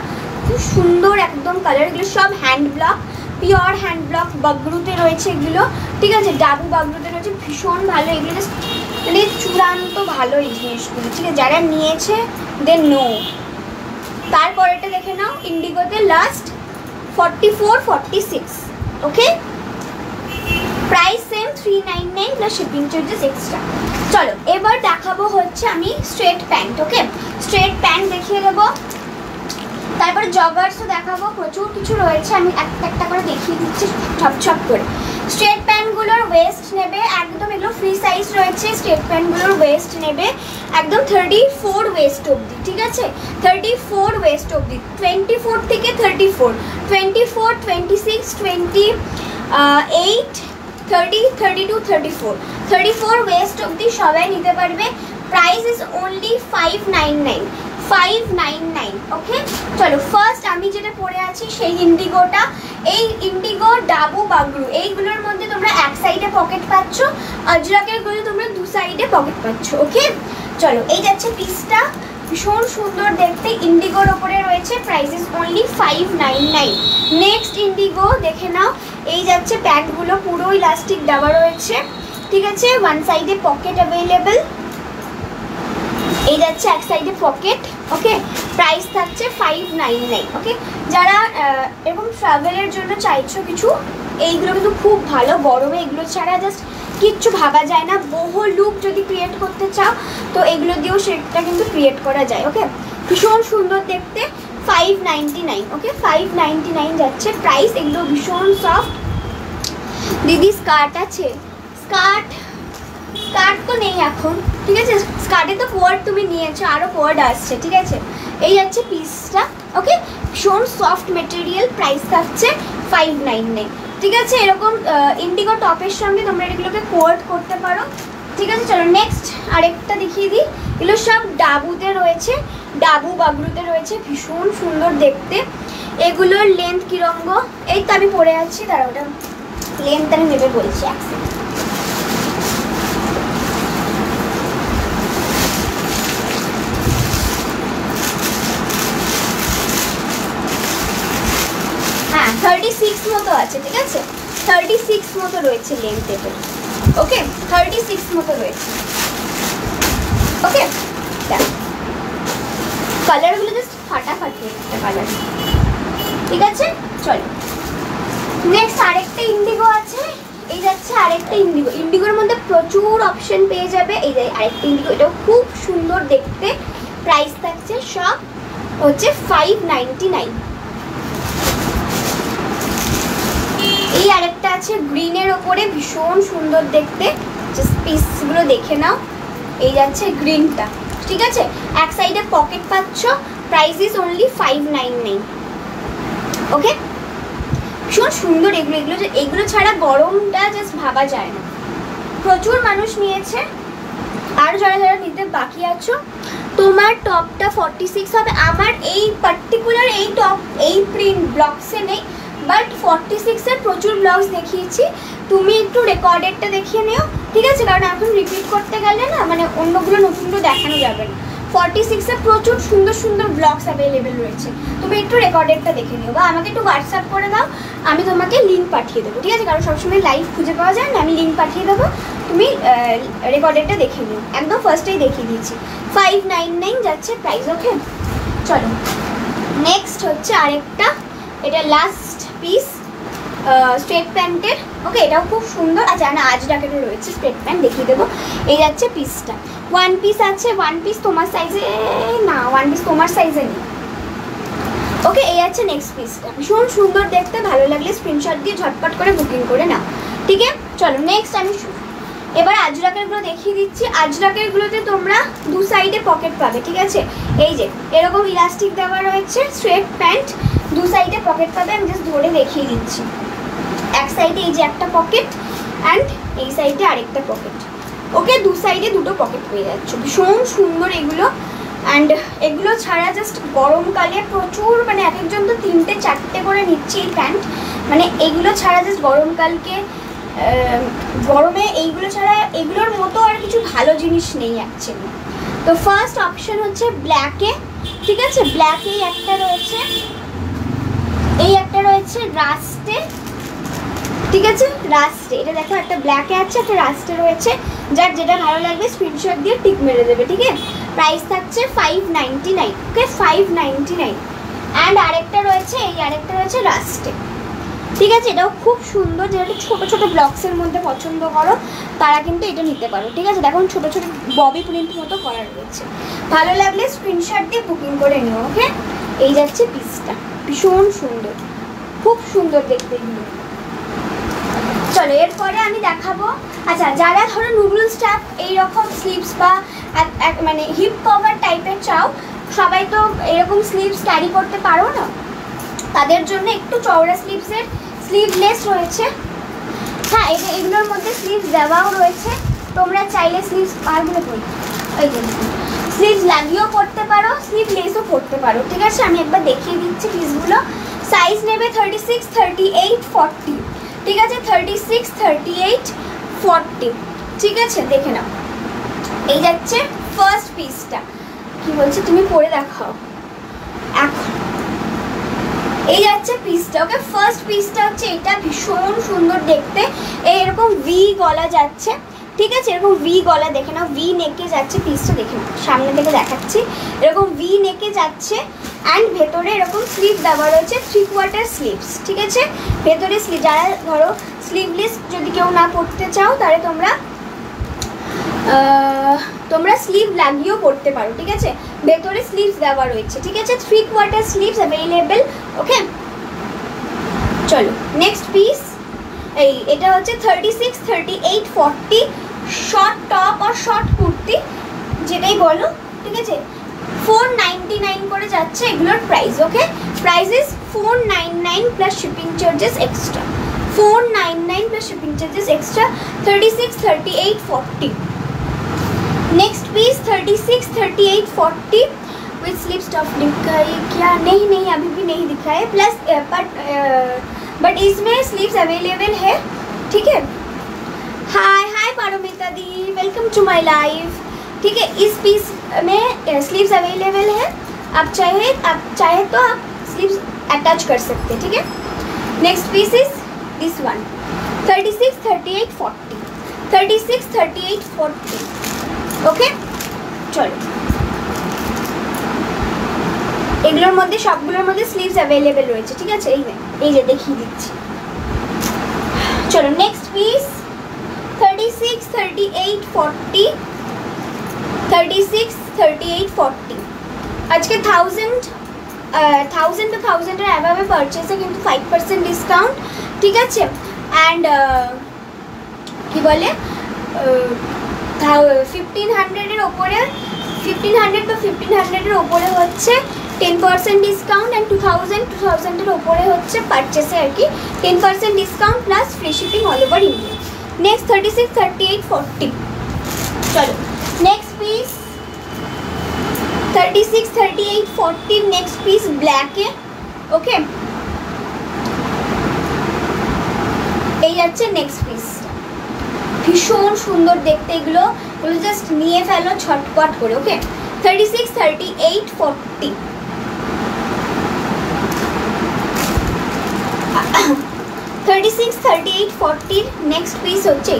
খুব সুন্দর একদম কালার। এগুলো সব hand block, pure hand block, বাগরুতে রয়েছে এগুলো, ঠিক আছে, ডাবু বাগরুতে রয়েছে, ভীষণ ভালো এগুলো, জাস্ট মানে চূড়ান্ত ভালো এই জিনিসগুলো, ঠিক আছে, যারা নিয়েছে দে নো। তারপর এটা দেখে নাও ইন্ডিগোতে last 44, 46। Okay, price same 399 plus shipping charges extra. চলো এবার দেখাবো হচ্ছে আমি straight pant. Okay, straight pant দেখিয়ে দেবো, তারপরে জগার্সও দেখাবো, প্রচুর কিছু রয়েছে, আমি একটা একটা করে দেখিয়ে দিচ্ছি ছপ করে। স্ট্রেট প্যান্টগুলোর ওয়েস্ট নেবে একদম, এগুলো ফ্রি সাইজ রয়েছে। স্ট্রেট প্যান্টগুলোর ওয়েস্ট নেবে একদম 34 ওয়েস্ট অবধি, ঠিক আছে, 34 ওয়েস্ট অবধি, 24 থেকে 34, 24, 26, 28, 30, 32, 34, 34 ওয়েস্ট অবধি সবাই নিতে পারবে। Price is only 599, 599। ওকে, চলো ফার্স্ট আমি যেটা পরে আছি সেই ইন্ডিগোটা, এই ইন্ডিগো ডাবু বাগরু এইগুলোর মধ্যে তোমরা এক সাইডে পকেট পাচ্ছ, আজরাকের গুলো তোমরা দু সাইডে পকেট পাচ্ছ। ওকে, চলো এই যাচ্ছে পিসটা, ভীষণ সুন্দর দেখতে, ইন্ডিগোর ওপরে রয়েছে, price is only 599। Next Indigo দেখে নাও, এই যাচ্ছে প্যান্টগুলো পুরো ইলাস্টিক দেওয়া রয়েছে, ঠিক আছে, ওয়ান সাইডে পকেট অ্যাভেলেবেল, এই যাচ্ছে এক সাইডে পকেট। ওকে, প্রাইস থাকছে 599। ওকে, যারা এরকম ট্রাভেলের জন্য চাইছো কিছু এইগুলো কিন্তু খুব ভালো, গরমে এগুলো ছাড়া জাস্ট কিচ্ছু ভাবা যায় না। বহু লুক যদি ক্রিয়েট করতে চাও তো এগুলো দিয়েও সেটা কিন্তু ক্রিয়েট করা যায়। ওকে, ভীষণ সুন্দর দেখতে, 599। ওকে, 599 যাচ্ছে প্রাইস। এগুলো ভীষণ সফট। দিদি স্কার্ট আছে? স্কার্ট তো নেই এখন, ঠিক আছে। স্কার্টে তো কোয়ার্ড তুমি নিয়েছো, আরও কোয়ার্ড আসছে, ঠিক আছে। এই যাচ্ছে পিসটা। ওকে, ভীষণ সফট মেটেরিয়াল, প্রাইস থাকছে 599, ঠিক আছে। এরকম ইন্ডিগো টপের সঙ্গে তোমরা এগুলোকে কোয়ার্ড করতে পারো, ঠিক আছে। চলো নেক্সট আরেকটা দেখিয়ে দিই। এগুলো সব ডাবুতে রয়েছে, ডাবু বাগরুতে রয়েছে, ভীষণ সুন্দর দেখতে। এগুলোর লেন্থ কিরম গো? এই তো আমি পরে আছি, তারা ওটা লেন্থ আমি নেবে বলছি, এক সেকেন্ড। হ্যাঁ, 36 মতো আছে, ঠিক আছে। 36 মতো রয়েছে লেন্থ এটার। ওকে, 36 মতো রয়েছে। ওকে, কালারগুলো জাস্ট ফাটাফাটি একটা কালার, ঠিক আছে। চলো নেক্সট আরেকটা ইন্ডিগো আছে। এই যাচ্ছে আরেকটা ইন্ডিগো। ইন্ডিগোর মধ্যে প্রচুর অপশন পেয়ে যাবে। এই যে আরেকটা ইন্ডিগো, এটাও খুব সুন্দর দেখতে। প্রাইস থাকছে সব হচ্ছে 599। এই আরেকটা আছে গ্রিনের ওপরে, ভীষণ সুন্দর দেখতে। জাস্ট পিসগুলো দেখে নাও। এই যাচ্ছে গ্রিনটা, ঠিক আছে। এক সাইডে পকেট পাচ্ছ। Price is only 599। ওকে, ভীষণ সুন্দর এগুলো। এগুলো ছাড়া গরমটা জাস্ট ভাবা যায় না। প্রচুর মানুষ নিয়েছে, আর যারা যারা নিতে বাকি আছো, তোমার টপটা 46 হবে। আমার এই পার্টিকুলার এই টপ এই প্রিন্ট ব্লগসে নেই, বাট 46-এর প্রচুর ব্লগস দেখিয়েছি। তুমি একটু রেকর্ডেডটা দেখিয়ে নিও, ঠিক আছে। কারণ এখন রিপিট করতে গেলে না, মানে অন্যগুলো নতুনগুলো দেখানো যাবে না। 46-এ প্রচুর সুন্দর সুন্দর ব্লগস অ্যাভেলেবেল রয়েছে। তুমি একটু রেকর্ডেডটা দেখে নিও, বা আমাকে একটু হোয়াটসঅ্যাপ করে দাও, আমি তোমাকে লিঙ্ক পাঠিয়ে দেবো, ঠিক আছে। কারণ সবসময় লাইভ খুঁজে পাওয়া যায় না, আমি লিঙ্ক পাঠিয়ে দেবো, তুমি রেকর্ডেডটা দেখে নিও। একদম ফার্স্টেই দেখিয়ে দিয়েছি। 599 যাচ্ছে প্রাইস। ওকে, চলো নেক্সট হচ্ছে আরেকটা, এটা লাস্ট পিস স্ট্রেট প্যান্টের। ওকে, এটাও খুব সুন্দর। আচ্ছা না, আজরাকেরও রয়েছে স্ট্রেট প্যান্ট, দেখিয়ে দেবো। এই যাচ্ছে পিসটা, ওয়ান পিস আছে। ওয়ান পিস তোমার সাইজে না, ওয়ান পিস তোমার সাইজে নেই। ওকে, এই আছে নেক্সট পিসটা, ভীষণ সুন্দর দেখতে। ভালো লাগলে স্ক্রিনশট দিয়ে ঝটপট করে বুকিং করে নাও, ঠিক আছে। চলো নেক্সট আমি এবার আজরাকেরগুলো দেখিয়ে দিচ্ছি। আজরাকেরগুলোতে তোমরা দু সাইডে পকেট পাবে, ঠিক আছে। এই যে এরকম ইলাস্টিক দেওয়া রয়েছে, স্ট্রেট প্যান্ট, দু সাইডে পকেট পাবে। আমি জাস্ট ধরে দেখিয়ে দিচ্ছি। এক সাইডে এই যে একটা পকেট, অ্যান্ড এই সাইডে আরেকটা পকেট। ওকে, দু সাইডে দুটো পকেট পেয়ে যাচ্ছ, ভীষণ সুন্দর এগুলো। অ্যান্ড এগুলো ছাড়া জাস্ট গরমকালে প্রচুর, মানে এক একজন তো 3-4টে করে নিচ্ছে এই প্যান্ট। মানে এগুলো ছাড়া জাস্ট গরমকালকে, গরমে এইগুলো ছাড়া এগুলোর মতো আর কিছু ভালো জিনিস নেই অ্যাকচুয়ালি। তো ফার্স্ট অপশন হচ্ছে ব্ল্যাকে, ঠিক আছে। ব্ল্যাকেই একটা রয়েছে, এই একটা রয়েছে রাস্টে, ঠিক আছে। রাস্টে, এটা দেখো একটা ব্ল্যাকে আছে, একটা রাস্টে রয়েছে। যার যেটা ভালো লাগবে স্ক্রিনশট দিয়ে টিক মেরে দেবে, ঠিক আছে। প্রাইস থাকছে 599। ওকে, 599। অ্যান্ড আরেকটা রয়েছে, এই আরেকটা রয়েছে রাস্টে, ঠিক আছে। এটাও খুব সুন্দর। যেটা ছোটো ছোটো ব্লগসের মধ্যে পছন্দ করো তারা কিন্তু এটা নিতে পারো, ঠিক আছে। দেখুন ছোটো ছোটো ববি প্রিন্ট মতো করা রয়েছে। ভালো লাগলে স্ক্রিনশট দিয়ে বুকিং করে নিও। ওকে, এই যাচ্ছে পিসটা, ভীষণ সুন্দর, খুব সুন্দর দেখতে এগুলো। চলো এরপরে আমি দেখাবো। আচ্ছা, যারা ধরো নুডলস টাইপ এইরকম স্লিভস বা মানে হিপ কভার টাইপের চাও, সবাই তো এরকম স্লিভস ক্যারি করতে পারো না, তাদের জন্য একটু চওড়া স্লিভসের স্লিভলেস রয়েছে। হ্যাঁ, এগুলোর মধ্যে স্লিভস দেওয়াও রয়েছে। তোমরা চাইলে স্লিভস পারগুলো পরি, ওই জন্য স্লিভস লাগিয়েও পরতে পারো, স্লিভলেসও পরতে পারো, ঠিক আছে। আমি একবার দেখিয়ে দিচ্ছি পিসগুলো। সাইজ নেবে 36, 38, 40, ঠিক আছে। 36, 38, 40, ঠিক আছে। দেখে নাও। এই যাচ্ছে ফার্স্ট পিসটা। কি বলছে, তুমি পরে দেখাও এখন। এই যাচ্ছে পিসটা। ওকে, ফার্স্ট পিসটা হচ্ছে এটা, ভীষণ সুন্দর দেখতে। এরকম ভি গলা যাচ্ছে, ঠিক আছে। এরকম ভি গলা দেখে নাও, ভি নেকে যাচ্ছে, পিসটা দেখে নাও, সামনে থেকে দেখাচ্ছি, এরকম ভি নেকে যাচ্ছে। অ্যান্ড ভেতরে এরকম স্লিভ দেওয়া রয়েছে, 3/4 স্লিভস, ঠিক আছে। ভেতরে স্লিভ, যারা ধরো স্লিভলেস যদি কেউ না পরতে চাও তাহলে তোমরা স্লিভ লাগিয়েও পরতে পারো, ঠিক আছে। ভেতরে স্লিভস দেওয়া রয়েছে, ঠিক আছে। 3/4 স্লিভস অ্যাভেলেবেল, ওকে। চলো নেক্সট পিস, এটা হচ্ছে 36, 38, 40 শর্ট টপ আর শর্ট কুর্তি, যেটাই বলো, ঠিক আছে। 499 করে যাচ্ছে এগুলোর price, okay. Price is 499 plus shipping charges extra, 499 plus shipping charges extra. 36, 38, 40 next piece 36, 38, 40 with sleeve stuff दिखाई क्या? नहीं अभी भी नहीं दिखा है, प्लस बट इसमें स्लीव्स अवेलेबल है, ठीक है। हाय पारोमिता दी, वेलकम टू माय लाइव, ठीक है। इस पीस में स्लीव्स अवेलेबल है, आप चाहे तो आप स्लीव्स अटैच कर सकते हैं, ठीक है। Next piece is this one 36, 38, 40 36, 38, 40 okay. চলো এগুলোর মধ্যে সবগুলোর মধ্যে স্লিভস অ্যাভেলেবেল রয়েছে, ঠিক আছে। এই যে দেখিয়ে দিচ্ছি। চলো নেক্সট পিস 36, 38, 40 36, 38, 40 আজকে 1000 to 1000 এর অ্যাভাবে পারচেসে কিন্তু 5% ডিসকাউন্ট, ঠিক আছে। অ্যান্ড কি বলে 1500 এর ওপরে 1500 বা 1500 এর ওপরে হচ্ছে 10% ডিসকাউন্ট, অ্যান্ড 2000 এর ওপরে হচ্ছে পারচেসে আর কি 10% discount plus free shipping all over India. Next 36, 38, 40 চলো নেক্সট পিস 36, 38, 40 নেক্সট পিস ব্ল্যাকে, ওকে। এই যাচ্ছে নেক্সট পিস, ভীষণ সুন্দর দেখতে, এগুলো জাস্ট নিয়ে ফেলো ছটপট করে, ওকে। 36, 38, 40 36, 38, 40 নেক্সট পিস হচ্ছে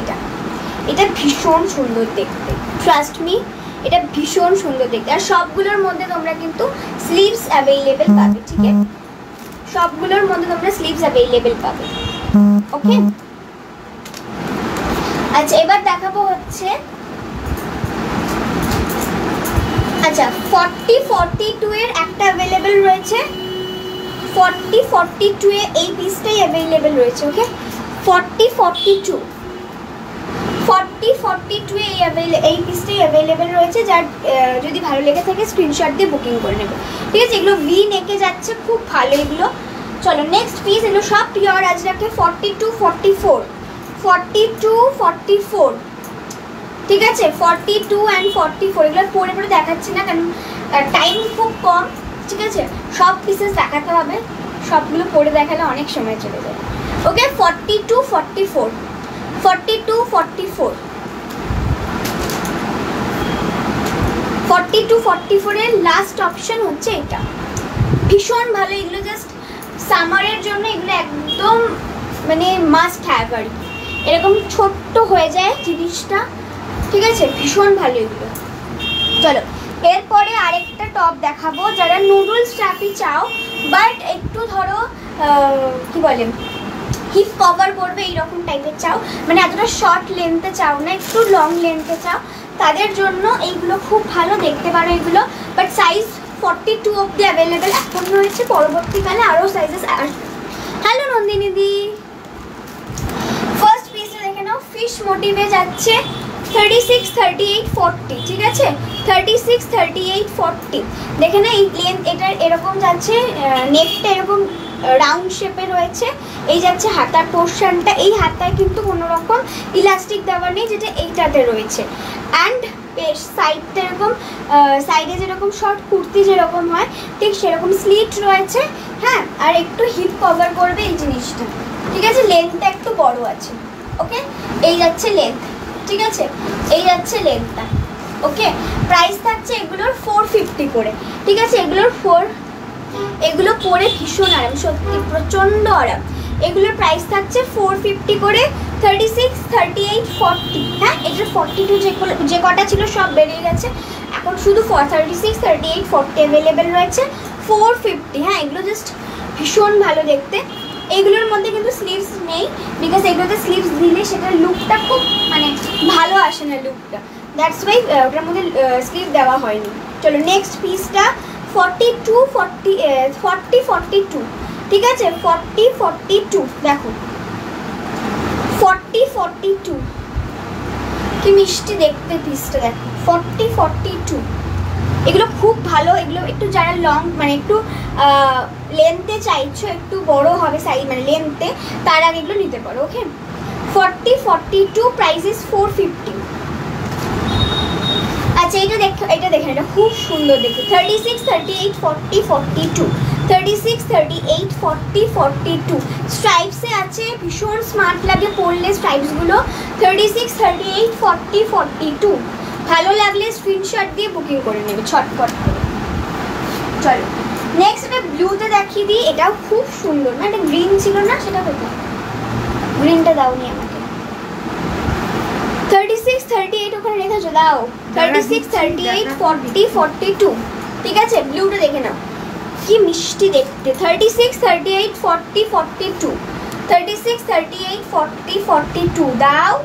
এটা ভীষণ সুন্দর দেখতে, ট্রাস্ট মি, এটা ভীষণ সুন্দর দেখতে। আর সবগুলোর মধ্যে তোমরা কিন্তু স্লিভস অ্যাভেলেবেল পাবে, ঠিক আছে। সবগুলোর মধ্যে তোমরা স্লিভস অ্যাভেলেবেল পাবে, ওকে। আচ্ছা এবার দেখাবো হচ্ছে আচ্ছা 40, 42 এর একটা অ্যাভেলেবেল রয়েছে, 40, 42 এ এই পিসটাই অ্যাভেলেবেল রয়েছে, ওকে। 40, 42 এই পিসটাই অ্যাভেলেবেল রয়েছে, যার যদি ভালো লেগে থাকে স্ক্রিনশট দিয়ে বুকিং করে নেবে, ঠিক আছে। এগুলো ভি নেকে যাচ্ছে, খুব ভালো এগুলো। চলো নেক্সট পিস, এগুলো সব পিওর আজরাকে 42, 44 42, 44 ঠিক আছে। 42 অ্যান্ড 44 এগুলো পরে দেখাচ্ছি না কারণ টাইম খুব কম, ঠিক আছে। সব পিসেস দেখাতে হবে, সবগুলো পরে দেখালে অনেক সময় চলে যাবে, ওকে। 42, 44 42, 44 42, 44 এর লাস্ট অপশন হচ্ছে এটা, ভীষণ ভালো। এগুলো জাস্ট সামারের জন্য এগুলো একদম মানে মাস্ট হ্যাভ আর কি, এরকম ছোট্ট হয়ে যায় জিনিসটা, ঠিক আছে। ভীষণ ভালো এগুলো। চলো এরপরে আরেকটা টপ দেখাবো, যারা নুডলস ট্র্যাপি চাও বাট একটু ধরো কি বলে হিপ কভার করবে এইরকম টাইপের চাও, মানে এতটা শর্ট লেন্থে চাও না, একটু লং লেন্থে চাও, তাদের জন্য এইগুলো খুব ভালো, দেখতে পারো এগুলো। বাট সাইজ 42 অবধি অ্যাভেলেবেল এখন রয়েছে, পরবর্তীকালে আরও সাইজেস আসবে। হ্যালো নন্দিনী দি, ফার্স্ট পিসটা দেখে নাও, ফিশ মোটিভে যাচ্ছে 36, 38, 40 ঠিক আছে। 36, 38, 40 দেখে না, এই লেন্থ এটার এরকম যাচ্ছে, নেকটা এরকম রাউন্ড শেপে রয়েছে, এই যাচ্ছে হাতার পোর্শনটা, এই হাতায় কিন্তু কোনো রকম ইলাস্টিক দেওয়া নেই, যেটা এইটাতে রয়েছে। অ্যান্ড বেশ সাইডটা এরকম, সাইডে যেরকম শর্ট কুর্তি যেরকম হয় ঠিক সেরকম স্লিট রয়েছে, হ্যাঁ। আর একটু হিপ কভার করবে এই জিনিসটা, ঠিক আছে। লেন্থটা একটু বড় আছে, ওকে। এই যাচ্ছে লেন্থ, ঠিক আছে, এই যাচ্ছে লেন্থটা, ওকে। প্রাইস থাকছে এগুলোর 450 করে, ঠিক আছে। এগুলো পরে ভীষণ আরাম, সত্যি প্রচণ্ড আরাম। এগুলোর প্রাইস থাকছে 450 করে 36, 38, 40, হ্যাঁ এটার 42 যে কটা ছিল সব বেরিয়ে গেছে, এখন শুধু 36, 38, 40 অ্যাভেলেবেল রয়েছে। 450, হ্যাঁ এগুলো জাস্ট ভীষণ ভালো দেখতে। এগুলোর মধ্যে কিন্তু স্লিভস নেই, বিকজ এগুলোতে স্লিভস দিলে সেটার লুকটা খুব মানে ভালো আসে না লুকটা, দ্যাটস ওয়াই ওটার মধ্যে স্লিভ দেওয়া হয়নি। চলো নেক্সট পিসটা 42, 42, ঠিক আছে 40, 42 দেখো 40, 42 কি মিষ্টি দেখতে পিসটা দেখো 40, 42 এগুলো খুব ভালো। এগুলো একটু যারা লং মানে একটু লেন্থে চাইছো, একটু বড় হবে সাইজ মানে লেন্থে, তার আগে এগুলো নিতে পারো। ওকে 40, 42 প্রাইস ইজ 450। আচ্ছা এটা দেখেন এটা খুব সুন্দর দেখতে 36, 38, 40, 42, 36, 38, 40, 42 স্ট্রাইপসে আছে, ভীষণ স্মার্ট লাগে পরলে স্ট্রাইপসগুলো। 36, 38, 40, 42 ভালো লাগলে স্ক্রিনশট দিয়ে বুকিং করে নেবে ছটপট করে। চলো নেক্সট এটা ব্লুতে দেখিয়ে দিই, এটাও খুব সুন্দর না, এটা গ্রিন ছিল না সেটা কোথায়, গ্রিনটা দাওনি আমাকে। 36, 38 ওখানে রেখেছো দাও, 36, 38, 40, 42 ঠিক আছে ব্লুটা দেখে নাও কি মিষ্টি দেখতে। 36, 38, 40, 42, 36, 38, 40, 42 দাও।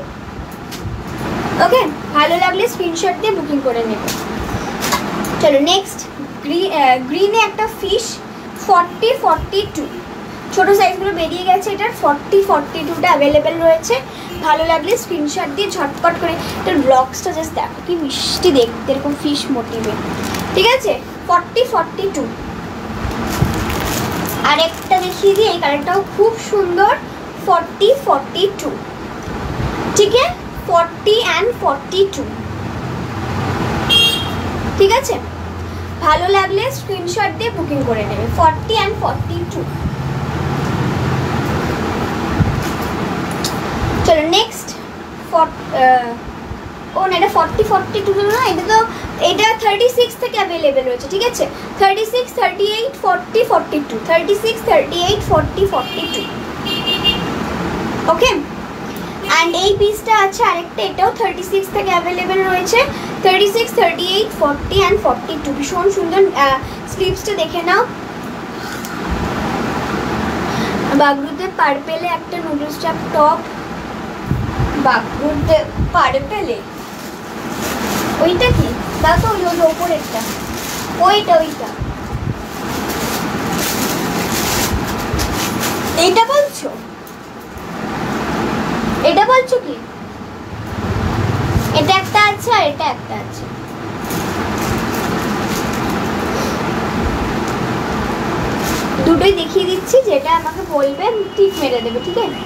ওকে ভালো লাগলে স্ক্রিনশট দিয়ে বুকিং করে নেবে। চলো নেক্সট গ্রিনে একটা ফিশ 40, 42 ছোটো সাইজগুলো বেরিয়ে গেছে, এটার 40, 42টা অ্যাভেলেবেল রয়েছে। ভালো লাগলে স্ক্রিনশট দিয়ে ঝটপট করে এটার ব্লগসটা জাস্ট দেখো কি মিষ্টি দেখতে এরকম ফিশ মোটিভে, ঠিক আছে 40, 42। আর একটা দেখিয়ে দিই, এই কালারটাও খুব সুন্দর 40, 42 ঠিক আছে 40 and 42 ঠিক আছে ভালো লাগলে স্ক্রিনশট দিয়ে বুকিং করে নেবে 40 and 42। চলো নেক্সট ও না এটা 40, 42 না, এটা তো এটা 36 থেকে অ্যাভেলেবেল রয়েছে, ঠিক আছে 36, 38, 40, 42, 36, 38, 40, 42 ওকে। অ্যান্ড এই পিসটা আছে আরেকটা, এটাও 36 থেকে অ্যাভেলেবেল রয়েছে, 36, 38, 40 and 42 ভীষণ সুন্দর। স্লিভসটা দেখে নাও, বাগরুতে পার্পেলে একটা নুডলস চাপ টপ, বাগরুতে পার্পেলে ওইটা কি দাও তো, ওই ওপরেরটা ওইটা এইটা বলছো, এটা বলছো কি, এটা একটা আছে আর এটা একটা আছে। দুটোই দেখিয়ে দিচ্ছি, যেটা আমাকে বলবে টিক মেরে দেবে, ঠিক আছে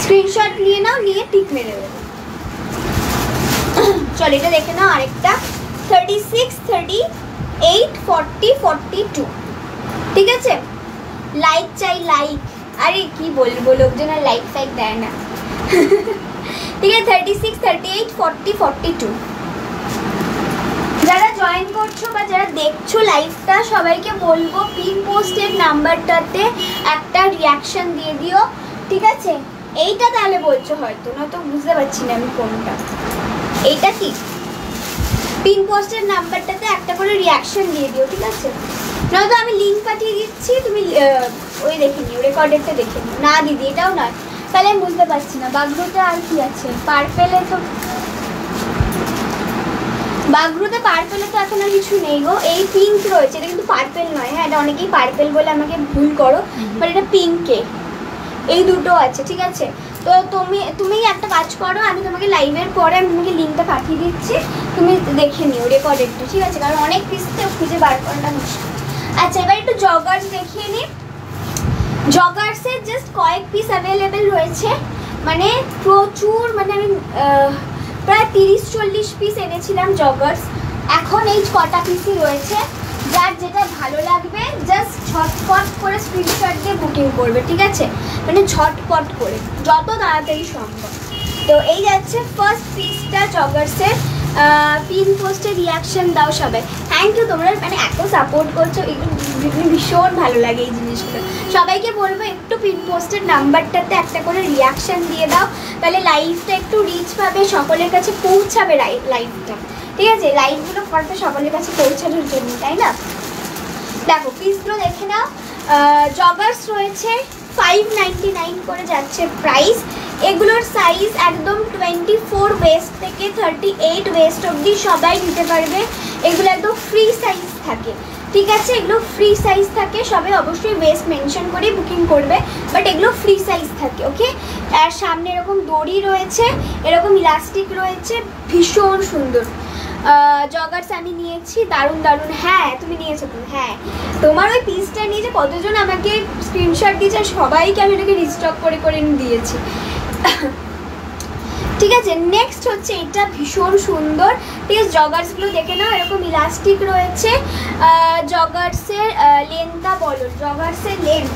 স্ক্রিনশট নিয়ে নাও, নিয়ে টিক মেরে দেবে। চল এটা দেখে নাও আরেকটা 36, 38, 40, 42 ঠিক আছে। লাইক চাই লাইক, আরে কি বলবো লোকজন আর লাইক ফাইক দেয় না ঠিক আছে 36, 38, 40, 42। যারা জয়েন করছো বা যারা দেখছো লাইভটা সবাইকে বলবো পিন পোস্টের নাম্বারটাতে একটা রিয়াকশন দিয়ে দিও, ঠিক আছে এইটা তাহলে বলছো হয়তো, না তো বুঝতে পারছি না আমি কোনটা, এইটা কি পিন পোস্টের নাম্বারটাতে একটা করে রিয়াকশন দিয়ে দিও, ঠিক আছে নয়তো আমি লিঙ্ক পাঠিয়ে দিচ্ছি, তুমি ওই দেখে নিও রেকর্ডেরটা দেখে নিও। না দিদি এটাও নয়, তাহলে আমি বুঝতে পারছি না বাগরুতে আর কি আছে, পার্পেলে তো বাগরুতে পার্পেলে তো এখন আর কিছু নেই গো, এই পিঙ্ক রয়েছে, এটা কিন্তু পার্পেল নয়, হ্যাঁ এটা অনেকেই পার্পেল বলে আমাকে ভুল করো, বাট এটা পিঙ্কে এই দুটো আছে, ঠিক আছে তো তুমি একটা কাজ করো, আমি তোমাকে লাইভের পরে আমি তোমাকে লিঙ্কটা পাঠিয়ে দিচ্ছি, তুমি দেখে নিও রেকর্ডেডটা, ঠিক আছে কারণ অনেক পিসতে খুঁজে বার করাটা মুশকিল। আচ্ছা এবার একটু জগার্স দেখিয়ে নিই, জগার্সের জাস্ট কয়েক পিস অ্যাভেলেবেল রয়েছে, মানে প্রচুর, মানে আমি প্রায় 30-40 পিস এনেছিলাম জগার্স, এখন এই কটা পিসই রয়েছে, যার যেটা ভালো লাগবে জাস্ট ঝটপট করে স্ক্রিনশট দিয়ে বুকিং করবে, ঠিক আছে মানে ঝটপট করে যত তাড়াতাড়ি সম্ভব। তো এই যাচ্ছে ফার্স্ট পিসটা জগার্সের, পিন পোস্টে রিয়াকশন দাও সবাই। থ্যাংক ইউ, তোমরা মানে এত সাপোর্ট করছো, ভীষণ ভালো লাগে এই জিনিসগুলো। সবাইকে বলবো একটু পিন পোস্টের নাম্বারটাতে একটা করে রিয়াকশান দিয়ে দাও, তাহলে লাইভটা একটু রিচ পাবে, সকলের কাছে পৌঁছাবে লাইভটা, ঠিক আছে? লাইভগুলো করতে সকলের কাছে পৌঁছানোর জন্য, তাই না? দেখো পিসগুলো দেখে নাও। জগার্স রয়েছে 599 করে যাচ্ছে প্রাইস। এগুলোর সাইজ একদম 24 ওয়েস্ট থেকে 38 ওয়েস্ট অবধি সবাই নিতে পারবে। এগুলো একদম ফ্রি সাইজ থাকে, ঠিক আছে? এগুলো ফ্রি সাইজ থাকে, সবাই অবশ্যই ওয়েস্ট মেনশন করে বুকিং করবে, বাট এগুলো ফ্রি সাইজ থাকে, ওকে? আর সামনে এরকম দড়ি রয়েছে, এরকম ইলাস্টিক রয়েছে, ভীষণ সুন্দর। জগার্স আমি নিয়েছি, দারুণ দারুণ। হ্যাঁ তুমি নিয়েছো তো? হ্যাঁ, তোমার ওই পিসটা নিয়ে যে কতজন আমাকে স্ক্রিনশট দিয়েছে, সবাইকে আমি এটাকে রিস্টক করে করে দিয়েছি। ঠিক আছে, নেক্সট হচ্ছে এটা, ভীষণ সুন্দর, ঠিক আছে? জগার্সগুলো দেখে নাও, এরকম ইলাস্টিক রয়েছে। জগার্সের লেন্থটা বলো, জগার্সের লেন্থ,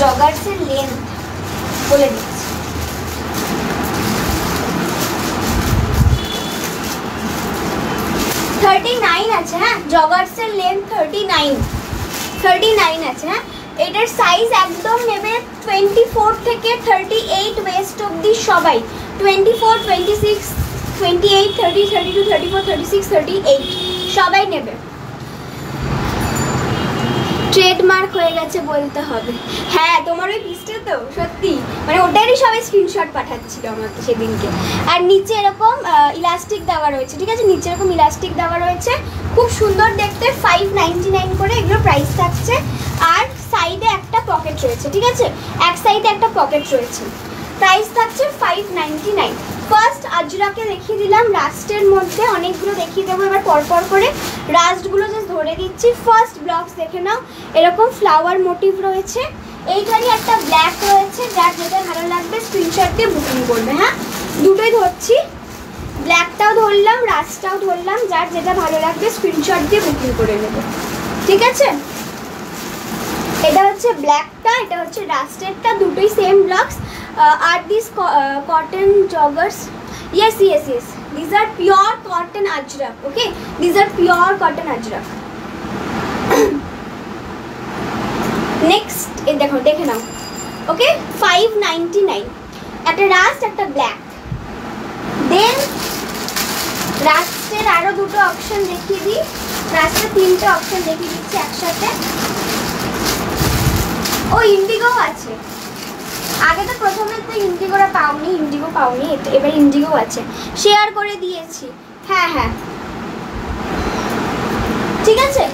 জগার্সের লেন্থ বলে দিচ্ছি। আছে, হ্যাঁ জগার্সের লেন্থ 39 আছে, হ্যাঁ। এটার সাইজ একদম নেবে 24 থেকে 38 ওয়েস্ট অবধি সবাই, 24, 26, 28, 30, 32, 34, 36, 38 সবাই নেবে। ট্রেডমার্ক হয়ে গেছে বলতে হবে। হ্যাঁ তোমার ওই পিসটা তো সত্যি, মানে ওটারই সবাই স্ক্রিনশট পাঠাচ্ছিল আমাকে সেদিনকে। আর নিচে এরকম ইলাস্টিক দেওয়া রয়েছে, ঠিক আছে? নিচে এরকম ইলাস্টিক দেওয়া রয়েছে, খুব সুন্দর দেখতে। 599 করে এগুলো প্রাইস থাকছে। আর সাইডে একটা পকেট রয়েছে, ঠিক আছে? এক সাইডে একটা পকেট রয়েছে, প্রাইস থাকছে 599। ফার্স্ট আজরাকে দেখিয়ে দিলাম, রাস্টের মধ্যে অনেকগুলো দেখিয়ে দেবো এবার পরপর করে। রাস্টগুলো জাস্ট ধরে দিচ্ছি। ফার্স্ট ব্লকস দেখে নাও, এরকম ফ্লাওয়ার মোটিভ রয়েছে, এইখানে একটা ব্ল্যাক রয়েছে, যার যেটা ভালো লাগবে স্ক্রিনশট দিয়ে বুকিং করবে। হ্যাঁ দুটোই ধরছি, ব্ল্যাকটাও ধরলাম, রাস্টটাও ধরলাম, যার যেটা ভালো লাগবে স্ক্রিনশট দিয়ে বুকিং করে নেবে, ঠিক আছে? এটা হচ্ছে ব্ল্যাকটা, এটা হচ্ছে রাস্টেরটা, দুটোই সেম ব্লকস। আর this cotton joggers, yes these are pure cotton ajrak, okay, these are pure cotton ajrak। Next এই দেখো, দেখে নাও, ওকে? 599 একটা রাস্ট, একটা ব্ল্যাক। দেন রাস্টের আরো দুটো অপশন দেখিয়ে দিই, রাস্টের তিনটে অপশন দেখিয়ে দিচ্ছি একসাথে। ও ইন্ডিগো আছে, আগে তো প্রথমে তো ইন্ডিগো পাওনি, এবার ইন্ডিগো আছে, শেয়ার করে দিয়েছি। হ্যাঁ হ্যাঁ ঠিক আছে।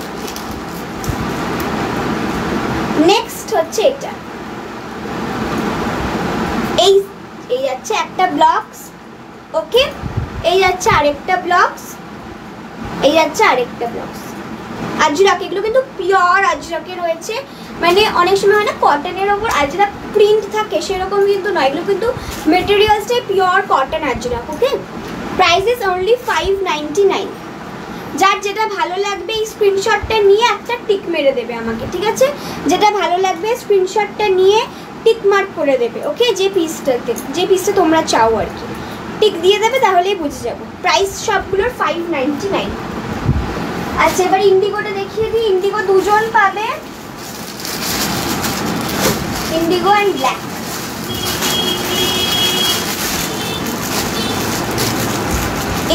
নেক্সট হচ্ছে এটা, এই যাচ্ছে একটা ব্লকস, ওকে? এই যাচ্ছে আরেকটা ব্লকস, এই যাচ্ছে আরেকটা ব্লকস। আজরাক, এগুলো কিন্তু পিওর আজরাকে রয়েছে, মানে অনেক সময় হয় না কটনের ওপর আজরাক প্রিন্ট থাকে, সেরকম কিন্তু নয়, এগুলো কিন্তু মেটেরিয়ালসটাই pure cotton ajrak, okay? Price is only 599। যার যেটা ভালো লাগবে এই স্ক্রিনশটটা নিয়ে একটা টিক মেরে দেবে আমাকে, ঠিক আছে? যেটা ভালো লাগবে স্ক্রিনশটটা নিয়ে টিক মার্ক করে দেবে, ওকে? যে পিসটা তোমরা চাও আর কি, টিক দিয়ে দেবে, তাহলেই বুঝে যাবো। প্রাইস সবগুলোর 599। আচ্ছা এবার ইন্ডিগোটা দেখিয়ে দিই। ইন্ডিগো দুজন পাবে, indigo and black.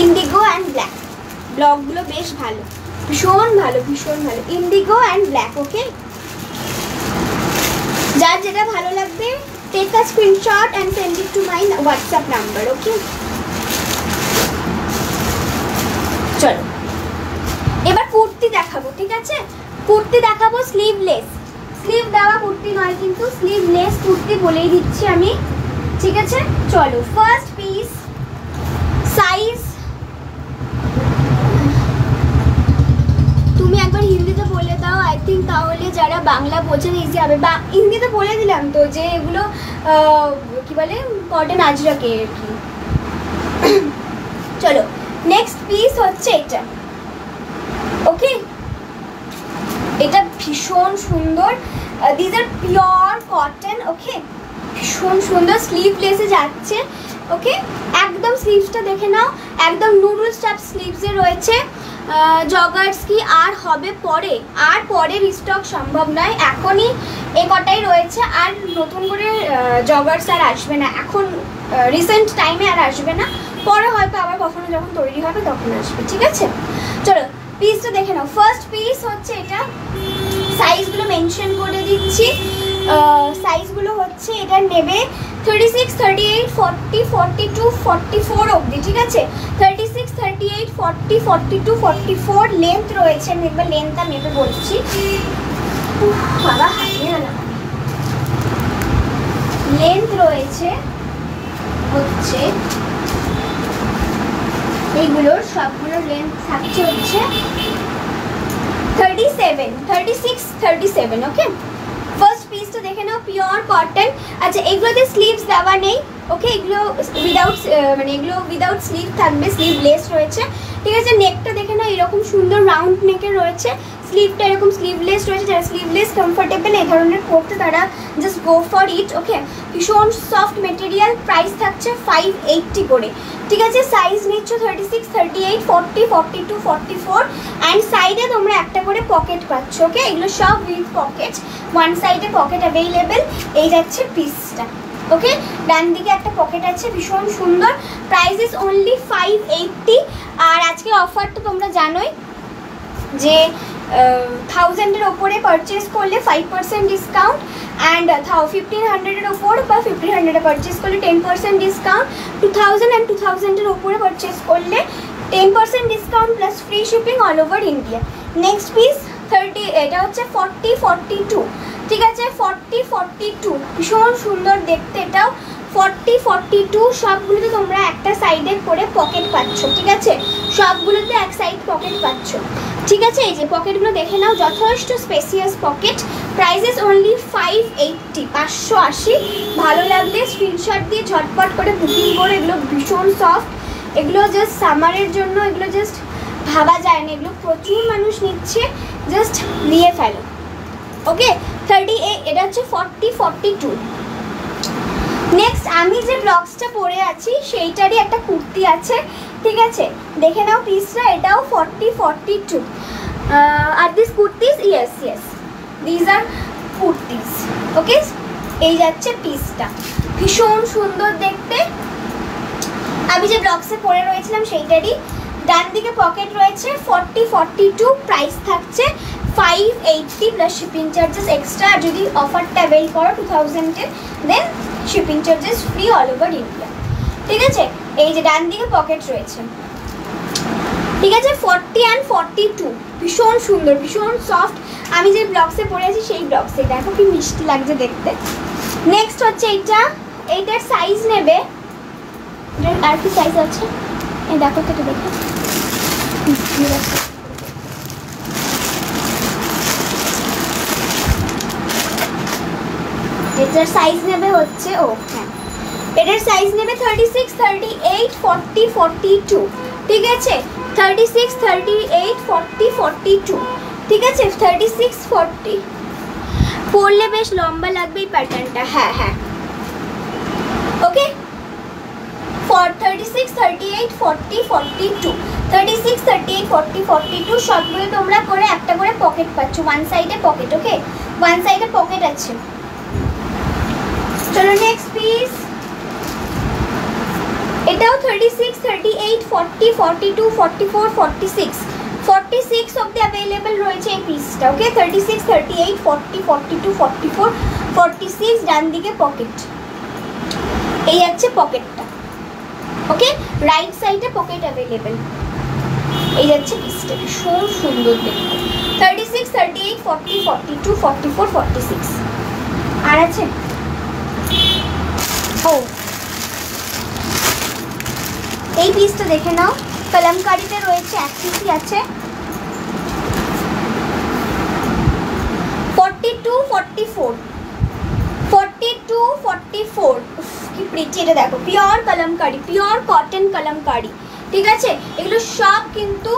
Indigo and black ব্লকগুলো বেশ ভালো, ভীষণ ভালো, ভীষণ ভালো। Indigo and black, okay? যার যেটা ভালো লাগবে take a screenshot and send it to my WhatsApp number, okay? চলো এবার কুর্তি দেখাবো, ঠিক আছে? কুর্তি দেখাবো স্লিভলেস, স্লিভ দেওয়া কুর্তি নয় কিন্তু, স্লিভলেস কুর্তি বলেই দিচ্ছি আমি, ঠিক আছে? চলো ফার্স্ট পিস, সাইজ তুমি একবার হিন্দিতে বলে দাও, আই থিঙ্ক তাহলে যারা বাংলা বোঝেন ইজি হবে। বা হিন্দিতে বলে দিলাম তো যে এগুলো কি বলে কটন আজরাকে আর কি। চলো নেক্সট পিস হচ্ছে এটা, ওকে? এটা ভীষণ সুন্দর, দিস আর পিওর কটন, ওকে? ভীষণ সুন্দর, স্লিভলেসে যাচ্ছে, ওকে, একদম স্লিভসটা দেখে নাও, একদম নুডলস টাইপ স্লিভসে রয়েছে। জগার্স কি আর হবে পরে, আর পরে রিস্টক সম্ভব নয়, এখনই এ কটাই রয়েছে, আর নতুন করে জগার্স আর আসবে না এখন, রিসেন্ট টাইমে আর আসবে না, পরে হয়তো আবার কখনো যখন তৈরি হবে তখন আসবে, ঠিক আছে। চলো পিসটা দেখে নাও। ফার্স্ট পিস হচ্ছে এটা, সাইজগুলো মেনশন করে দিচ্ছি, সাইজগুলো হচ্ছে এটা নেবে 36, 38, 40, 42, 44 অবধি, ঠিক আছে। 36, 38, 40, 42, 44 লেন্থ রয়েছে। আমি একবার লেন্থটা মেপে বলছি, বাবা হারিয়ে না, লেন্থ রয়েছে হচ্ছে এইগুলোর সবগুলোর লেন্থ থাকছে হচ্ছে 37, 36, 37, ওকে। ফার্স্ট পিসটা দেখে নাও, পিওর কটন। আচ্ছা এগুলোতে স্লিভস দেওয়া নেই, ওকে, এগুলো উইদাউট মানে এগুলো উইদাউট স্লিভ থাকবে, স্লিভলেস রয়েছে, ঠিক আছে। নেকটা দেখে নাও এরকম সুন্দর রাউন্ড নেকে রয়েছে, স্লিভটা এরকম স্লিভলেস রয়েছে। যারা স্লিভলেস কমফোর্টেবল এই ধরনের পরতে তারা জাস্ট গো ফর ইট, ওকে। ভীষণ সফট মেটেরিয়াল, প্রাইস থাকছে 580 করে, ঠিক আছে। সাইজ নিচ্ছ 36, 38, 40, 42, 44 অ্যান্ড সাইডে তোমরা একটা করে পকেট পাচ্ছ, ওকে। এগুলো সব উইথ পকেট, ওয়ান সাইডে পকেট অ্যাভেলেবেল। এই যাচ্ছে পিসটা, ওকে। ডান দিকে একটা পকেট আছে, ভীষণ সুন্দর। Price is only 580। আর আজকে অফার তো তোমরা জানোই যে 1000-এর ওপরে পারচেস করলে 5% ডিসকাউন্ট, অ্যান্ড 1500-এর ওপর বা 1500-এ পারচেস করলে 10% ডিসকাউন্ট, 2000 অ্যান্ড 2000-এর ওপরে পারচেস করলে 10% discount plus free shipping all over India. Next piece 30, এটা হচ্ছে 40, 42, ঠিক আছে। 40, 42 ভীষণ সুন্দর দেখতে, এটাও 40, 42 সবগুলোতে তোমরা একটা সাইডে করে পকেট পাচ্ছ, ঠিক আছে। সবগুলোতে এক সাইড পকেট পাচ্ছ, ঠিক আছে। এই যে পকেটগুলো দেখে নাও, যথেষ্ট spacious pocket. Price is only 580, 580। ভালো লাগলে স্ক্রিনশট দিয়ে ঝটপট করে বুকিং করে, এগুলো ভীষণ সফট, এগুলো জাস্ট সামারের জন্য, এগুলো জাস্ট ভাবা যায় না, এগুলো প্রচুর মানুষ নিচ্ছে, জাস্ট নিয়ে ফেলো, ওকে। 38, এটা হচ্ছে 40, 42। নেক্সট আমি যে ব্লগসটা পরে আছি সেইটারই একটা কুর্তি আছে, ঠিক আছে। দেখে নাও পিসটা, এটাও 40, 42। আর this kurtis, yes yes this আর কুর্তিস, ওকে। এই যাচ্ছে পিসটা, ভীষণ সুন্দর দেখতে। আমি যে ব্লগসে পরে রয়েছিলাম সেইটারই। ডান দিকে পকেট রয়েছে, 40, 42। প্রাইস থাকছে 580 প্লাস শিপিং চার্জেস এক্সট্রা। আর যদি অফারটা অ্যাভেল করো 2000-এর, then shipping charges free all over India, ঠিক আছে। এই যে ডান দিকে পকেট রয়েছে, ঠিক আছে। 40 অ্যান্ড 42 ভীষণ সুন্দর, ভীষণ সফট। আমি যে ব্লগসে পরে আছি সেই ব্লগসে, দেখো কি মিষ্টি লাগছে দেখতে। নেক্সট হচ্ছে এইটা, এইটার সাইজ নেবে, আর কি সাইজ আছে এই দেখো তো, দেখো এটার সাইজ নেবে হচ্ছে, ও হ্যাঁ, এটার সাইজ নেবে 36, 38, 40, 42, ঠিক আছে। 36, 38, 40, 42, ঠিক আছে। 36, 40 পরলে বেশ লম্বা লাগবে এই প্যাটার্নটা, হ্যাঁ হ্যাঁ, ওকে। 36, 38, 40, 42, 36, 38, 40, 42 সবগুলো তোমরা করে একটা করে পকেট পাচ্ছ, ওয়ান সাইডে পকেট, ওকে। ওয়ান সাইডে পকেট আছে। চলো নেক্সট পিস, এটাও 36, 38, 40, 42, 44, 46, 46 অবধি অ্যাভেলেবেল রয়েছে এই পিসটা, ওকে। 36, 38, 40, 42, 44, 46 ডান দিকে পকেট, এই যাচ্ছে পকেটটা, ওকে। রাইট সাইডে পকেট অ্যাভেলেবেল, এই যাচ্ছে পিসটা, ভীষণ সুন্দর দেখতে। 36, 38, 40, 42, 44, 46 আর আছে, ও এই পিসটা দেখে নাও, কলমকারিতে রয়েছে, এক পিসই আছে। 42, 44, 42, 44 কি প্রিটি, এটা দেখো, pure kalamkari, pure cotton kalamkari, ঠিক আছে। এগুলো সব কিন্তু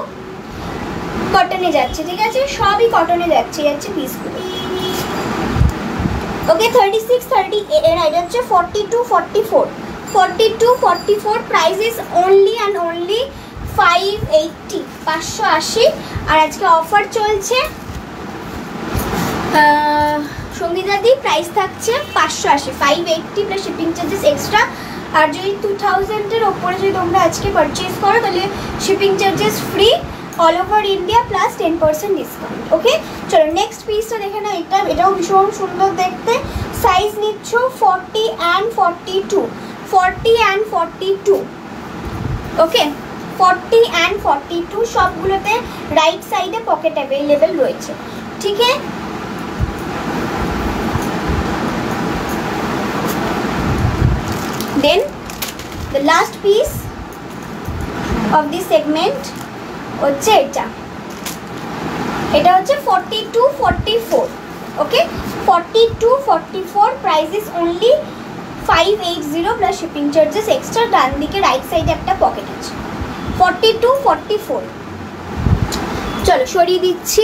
কটনে যাচ্ছে, ঠিক আছে, সবই কটনে যাচ্ছে, যাচ্ছে পিসগুলো, ওকে। 36, 30, এটা হচ্ছে 42, 44, 42, 44, price is only and only 580, 580। আর আজকে অফার চলছে সঙ্গীতাদি, প্রাইস থাকছে 580, 580 প্লাস শিপিং চার্জেস এক্সট্রা। আর যদি 2000-এর ওপরে যদি তোমরা আজকে পারচেজ করো তাহলে shipping charges free all over India plus 10% discount. Okay, চলো নেক্সট পিসটা দেখে না। এটাও ভীষণ সুন্দর দেখতে। সাইজ নিচ্ছ 40 and 42, 40 and 42। ওকে, 40 and 42 সবগুলোতে রাইট সাইডে পকেট অ্যাভেলেবেল রয়েছে। ঠিক আছে, then the last piece of this segment হচ্ছে এটা হচ্ছে 42, 44। Okay, 42, 44, price is only 580 plus shipping charges extra. ডান দিকে রাইট সাইডে একটা পকেট আছে। 42, 44। চলো সরিয়ে দিচ্ছি।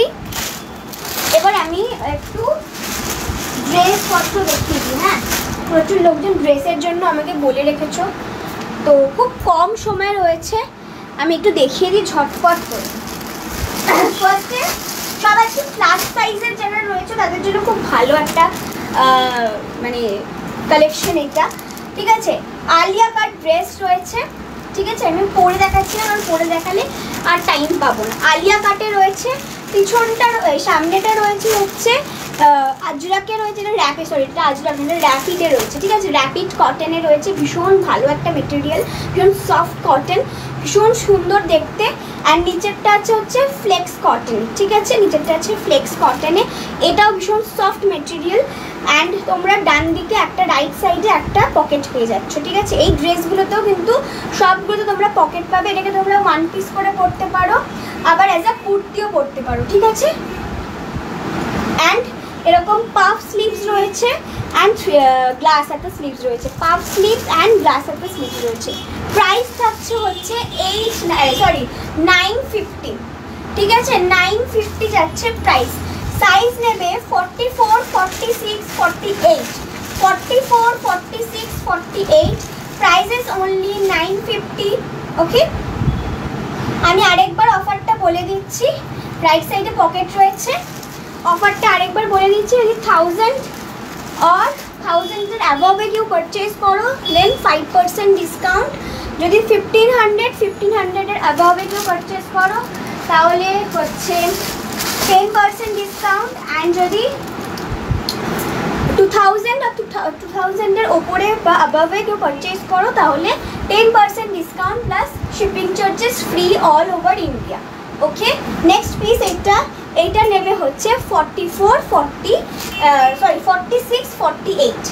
এবার আমি একটু ড্রেসপত্র দেখিয়ে দিই। হ্যাঁ, প্রচুর লোকজন ড্রেসের জন্য আমাকে বলে রেখেছো, তো খুব কম সময় রয়েছে, আমি একটু দেখিয়ে দিই ঝটপট করে। ফার্স্টে সব একটু প্লাস সাইজের যারা রয়েছে তাদের জন্য খুব ভালো একটা মানে কালেকশন এটা। ঠিক আছে, আলিয়া কাট ড্রেস রয়েছে। ঠিক আছে, আমি পরে দেখাচ্ছি না, কারণ পরে দেখালে আর টাইম পাবো না। আলিয়া কাটে রয়েছে, পিছনটা সামনেটা রয়েছে হচ্ছে আজরাকে রয়েছে, এটা র্যাপিড, সরি এটা আজরাক না, র্যাপিডে রয়েছে। ঠিক আছে, র্যাপিড কটনে রয়েছে, ভীষণ ভালো একটা মেটেরিয়াল, ভীষণ সফট কটন, ভীষণ সুন্দর দেখতে। অ্যান্ড নিচেরটা আছে হচ্ছে ফ্লেক্স কটন। ঠিক আছে, নিচেরটা আছে ফ্লেক্স কটনে, এটাও ভীষণ সফট মেটেরিয়াল। অ্যান্ড তোমরা ডান দিকে একটা, রাইট সাইডে একটা পকেট পেয়ে যাচ্ছ। ঠিক আছে, এই ড্রেসগুলোতেও কিন্তু সবগুলোতে তোমরা পকেট পাবে। এটাকে তোমরা ওয়ান পিস করে পরতে পারো, আবার অ্যাজ আ কুর্তিও পরতে পারো। ঠিক আছে, অ্যান্ড এরকম পাফ স্লিভস রয়েছে অ্যান্ড গ্লাস একটা স্লিভস রয়েছে, পাফ স্লিভস অ্যান্ড গ্লাস একটা স্লিভস রয়েছে। প্রাইস থাকছে হচ্ছে 950। ঠিক আছে, 950 যাচ্ছে প্রাইস। সাইজ নেবে 44, 46, 48, 44, 46, 48, প্রাইস ইজ অনলি 950। ওকে, আমি আরেকবার অফারটা বলে দিচ্ছি। রাইট সাইডে পকেট রয়েছে। অফারটা আরেকবার বলে দিচ্ছি, যদি 1000 और 1000-এর অ্যাবভে কেউ পারচেজ করো দেন 5% ডিসকাউন্ট। যদি 1500-এর অ্যাবভে কেউ পারচেজ করো তাহলে হচ্ছে 10% ডিসকাউন্ট। অ্যান্ড যদি 2000-এর ওপরে বা অ্যাবভে কেউ পারচেজ করো তাহলে 10% discount plus shipping charges free all over India. Okay, next piece এইটা নেবে হচ্ছে 46, 48।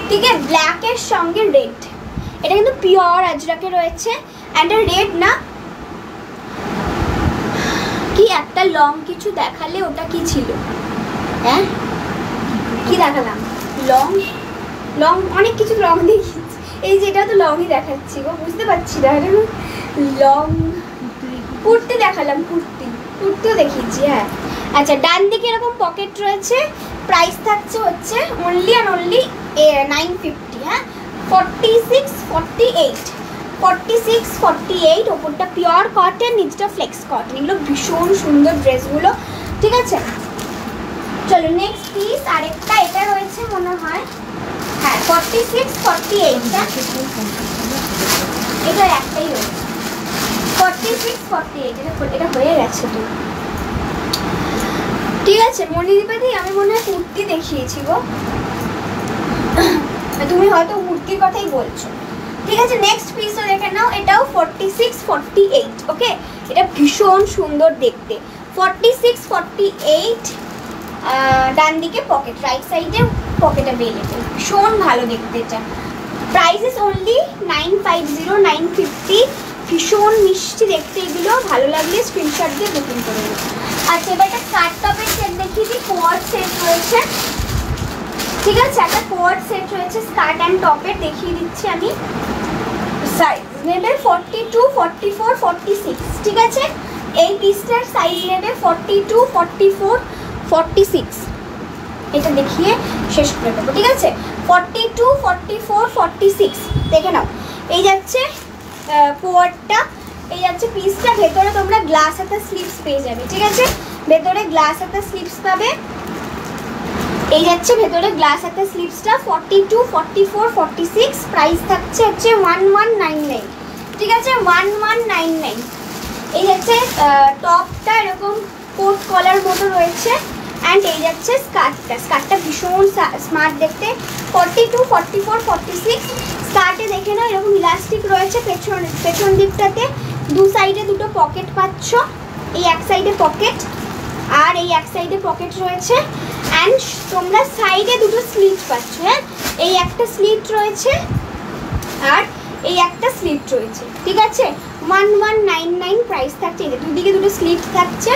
ঠিক আছে, ব্ল্যাকের সঙ্গে রেড, এটা কিন্তু পিওর আজরাকে রয়েছে। অ্যান্ড রেড না, কি একটা লং কিছু দেখালে, ওটা কি ছিল? হ্যাঁ, কি দেখালাম? লং অনেক কিছু লং দেখিয়েছি। এই যে এটা তো লংই দেখাচ্ছি গো, বুঝতে পারছি না। লং কুর্তি দেখালাম, কুর্তিও দেখিয়েছি। হ্যাঁ, আচ্ছা, ডান দিকে এরকম পকেট রয়েছে। প্রাইস থাকছে হচ্ছে অনলি অ্যান্ড অনলি 950। হ্যাঁ, 46, 48, ওপরটা পিওর কটন, নিচটা ফ্লেক্স কটন। এগুলো ভীষণ সুন্দর ড্রেসগুলো। ঠিক আছে, চলো নেক্সট পিস আরেকটা এটা রয়েছে মনে হয়। হ্যাঁ, 46, 48, এটার একটাই রয়েছে 46, 48। এটা হয়ে গেছে তো। ঠিক আছে, মনিদীপাদি, আমি মনে হয় কুর্তি দেখিয়েছি গো, তুমি হয়তো কুর্তির কথাই বলছো। ঠিক আছে, নেক্সট পিসও দেখে নাও। এটাও 46, 48। ওকে, এটা ভীষণ সুন্দর দেখতে। 46, 48, ডান দিকে পকেট, রাইট সাইডে পকেট অ্যাভেলেবেল, ভীষণ ভালো দেখতে এটা। Price is only 950, 950। ভীষণ মিষ্টি দেখতে এগুলো, ভালো লাগলে স্ক্রিনশট দিয়ে বুকিং করে নেব। আচ্ছা, এবার একটা স্কার্ট টপের সেট দেখিয়ে দিই। কোয়ার্ড সেট রয়েছে। ঠিক আছে, একটা কোয়ার্ড সেট রয়েছে স্কার্ট অ্যান্ড টপের, দেখিয়ে দিচ্ছি আমি। সাইজ নেবে 42, 44, 46। ঠিক আছে, এই পিসটার সাইজ নেবে 42, 44, 46। এটা দেখিয়ে শেষ করে দেবো, ঠিক আছে। 42, 44, 46 দেখে নাও। এই যাচ্ছে কোয়ারটা, এই যাচ্ছে পিসটা। ভেতরে তোমরা গ্লাস হাতা স্লিপস পেয়ে যাবে, ঠিক আছে। ভেতরে গ্লাস হাতা স্লিপস পাবে। এই যাচ্ছে ভেতরে গ্লাস হাতা স্লিপসটা। 42, 44, 46 প্রাইস থাকছে হচ্ছে 1199, ঠিক আছে। 1199। এই যাচ্ছে টপটা এরকম কোট কলার মতো রয়েছে। অ্যান্ড এই যাচ্ছে স্কার্টটা ভীষণ স্মার্ট দেখতে। 42, 44, 46 স্কার্টে দেখে নাও এরকম ইলাস্টিক রয়েছে পেছন দিকটাতে। দু সাইডে দুটো পকেট পাচ্ছ, এই এক সাইডে পকেট আর এই এক সাইডে পকেট রয়েছে। অ্যান্ড তোমরা সাইডে দুটো স্লিট পাচ্ছ, হ্যাঁ। এই একটা স্লিট রয়েছে আর এই একটা স্লিট রয়েছে, ঠিক আছে। 1199 প্রাইস থাকছে। দুদিকে দুটো স্লিট থাকছে।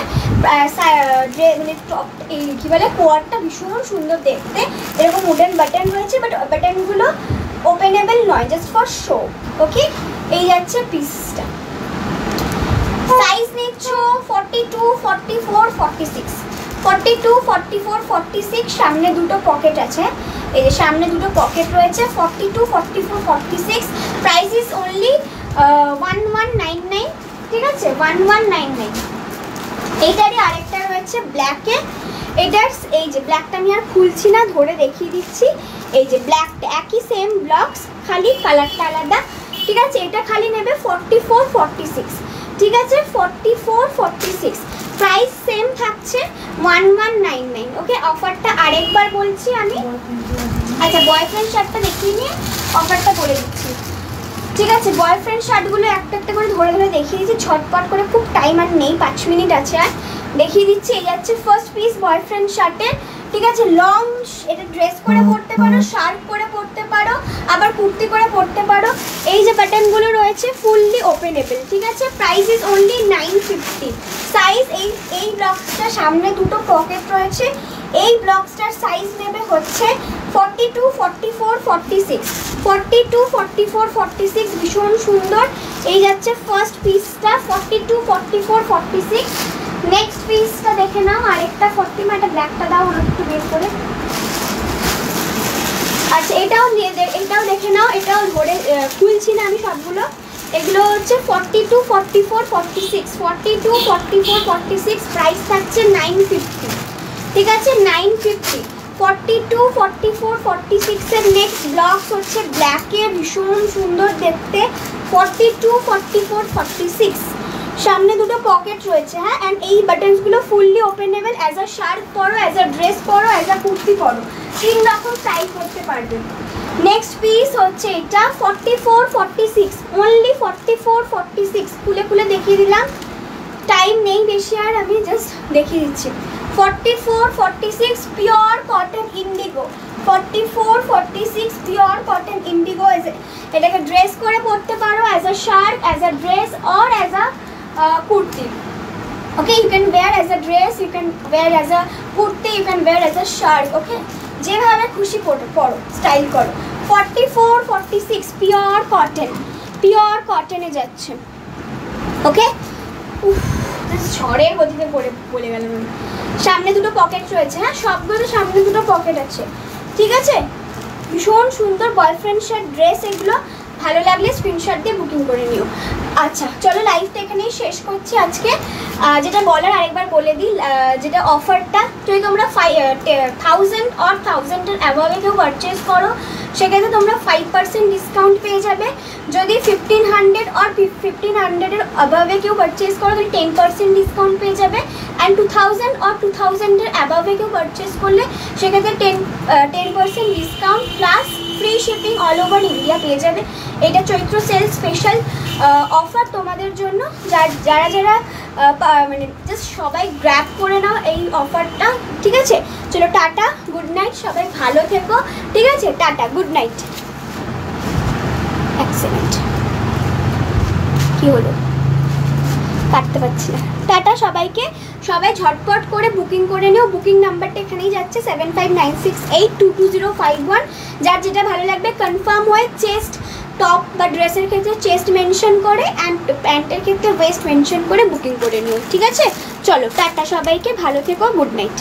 মানে টপ এই কী বলে কোয়ারটা ভীষণ সুন্দর দেখতে। এরকম উডেন বাটন রয়েছে, বাট বাটনগুলো ওপেনেবল নয়, জাস্ট ফর শো, ওকে। এই যাচ্ছে পিসটা। সাইজ নিচ্ছ 42, 44, 46। 42, 44, 46 সামনে দুটো পকেট আছে। এই যে সামনে দুটো পকেট রয়েছে। 42, 44, 46 প্রাইস ইজ অনলি 1199, ঠিক আছে। 1199। এইটারই আরেকটা রয়েছে ব্ল্যাকে। এটার এই যে ব্ল্যাকটা আমি আর খুলছি না, ধরে দেখিয়ে দিচ্ছি। এই যে ব্ল্যাকটা একই সেম ব্লকস, খালি কালারটা আলাদা, ঠিক আছে। এটা খালি নেবে 44, 46, ঠিক আছে। 44, 46 প্রাইস সেম থাকছে 1199, ওকে। অফারটা আরেকবার বলছি আমি। আচ্ছা, বয়ফ্রেন্ড শার্টটা দেখিয়ে নিয়ে অফারটা বলে দিচ্ছি, ঠিক আছে। বয়ফ্রেন্ড শার্টগুলো একটা একটা করে ধরে ধরে দেখিয়ে দিচ্ছি ঝটপট করে, খুব টাইম আর নেই, 5 মিনিট আছে আর। দেখিয়ে দিচ্ছি। এই যাচ্ছে ফার্স্ট পিস বয়ফ্রেন্ড শার্টের, ঠিক আছে। লং, এটা ড্রেস করে পরতে পারো, শার্ট করে পরতে পারো, আবার কুর্তি করে পরতে পারো। এই যে বাটনগুলো রয়েছে ফুললি ওপেনেবল, ঠিক আছে। Price is only 950। সাইজ এই ব্লকসটার সামনে দুটো পকেট রয়েছে। এই ব্লকসটার সাইজ নেবে হচ্ছে 42, 44, 46। 42, 44, 46 ভীষণ সুন্দর। এই যাচ্ছে ফার্স্ট পিসটা 42, 44, 46। নেক্সট পিসটা দেখে নাও, আরেকটা 40 একটা ব্ল্যাকটা দাও একটু বের করে। আচ্ছা, এটাও দেখে নাও। এটাও ধরে খুলছি না আমি সবগুলো। এগুলো হচ্ছে 42, 44, 46। 42, 44, 46 প্রাইস থাকছে 950, ঠিক আছে। 950। 42, 44, 46 এর নেক্সট ব্লকস হচ্ছে ব্ল্যাকে, ভীষণ সুন্দর দেখতে। 42, 44, 46 সামনে দুটো পকেট রয়েছে, হ্যাঁ। অ্যান্ড এই বাটনসগুলো fully openable. As a shirt পরো, অ্যাজ আ ড্রেস পরো, অ্যাজ আ কুর্তি পরো, 3 রকম স্টাইল করতে পারবে। নেক্সট পিস হচ্ছে এটা 44, 46 অনলি। 44, 46 খুলে খুলে দেখিয়ে দিলাম, টাইম নেই বেশি আর, আমি জাস্ট দেখিয়ে দিচ্ছি। 44, 46 pure cotton Indigo. 44, 46 pure cotton Indigo. এটাকে ড্রেস করে পরতে পারো, as a shirt, as a dress or as a kurti, okay. You can wear as a dress, you can wear as a kurti, you can wear as a shirt, okay. যেভাবে খুশি পরো, স্টাইল করো। 44, 46 পিওর কটনে যাচ্ছে, ওকে। ঝড়ের গতিতে বলে গেলাম আমি। সামনে দুটো পকেট রয়েছে, হ্যাঁ। সবগুলো সামনে দুটো পকেট আছে, ঠিক আছে। ভীষণ সুন্দর বয়ফ্রেন্ড শার্ট ড্রেস এগুলো। ভালো লাগলে স্ক্রিনশট দিয়ে বুকিং করে নিও। আচ্ছা, চলো লাইভটা এখানেই শেষ করছি আজকে। যেটা বলার আরেকবার বলে দিই, যেটা অফারটা, যদি তোমরা 1000 or 1000-এর অ্যাভাবে কেউ পারচেস করো, সেক্ষেত্রে তোমরা 5% ডিসকাউন্ট পেয়ে যাবে। যদি 1500 or 1500-এর অ্যাভাবে কেউ পারচেস করো, তাহলে 10% ডিসকাউন্ট পেয়ে যাবে। অ্যান্ড 2000 or 2000-এর অ্যাভাবে কেউ পারচেস করলে সেক্ষেত্রে 10% discount plus free shipping all over India পেয়ে যাবে। এটা চৈত্র সেল স্পেশাল অফার তোমাদের জন্য। যারা মানে জাস্ট সবাই গ্র্যাব করে নাও এই অফারটা, ঠিক আছে। চলো টাটা, গুড নাইট, সবাই ভালো থেকো, ঠিক আছে। Tata, good night. এক্সেলেন্ট, কি হলো, কাটতে পারছি না। টাটা সবাইকে, সবাই ঝটপট করে বুকিং করে নিও। বুকিং নাম্বারটা এখানেই যাচ্ছে 7596822051। যার যেটা ভালো লাগবে কনফার্ম হয়ে চেস্ট, টপ বা ড্রেসের ক্ষেত্রে চেস্ট মেনশন করে, অ্যান্ড প্যান্টের ক্ষেত্রে ওয়েস্ট মেনশন করে বুকিং করে নিও, ঠিক আছে। চলো টাটা সবাইকে, ভালো থেকো, গুড নাইট।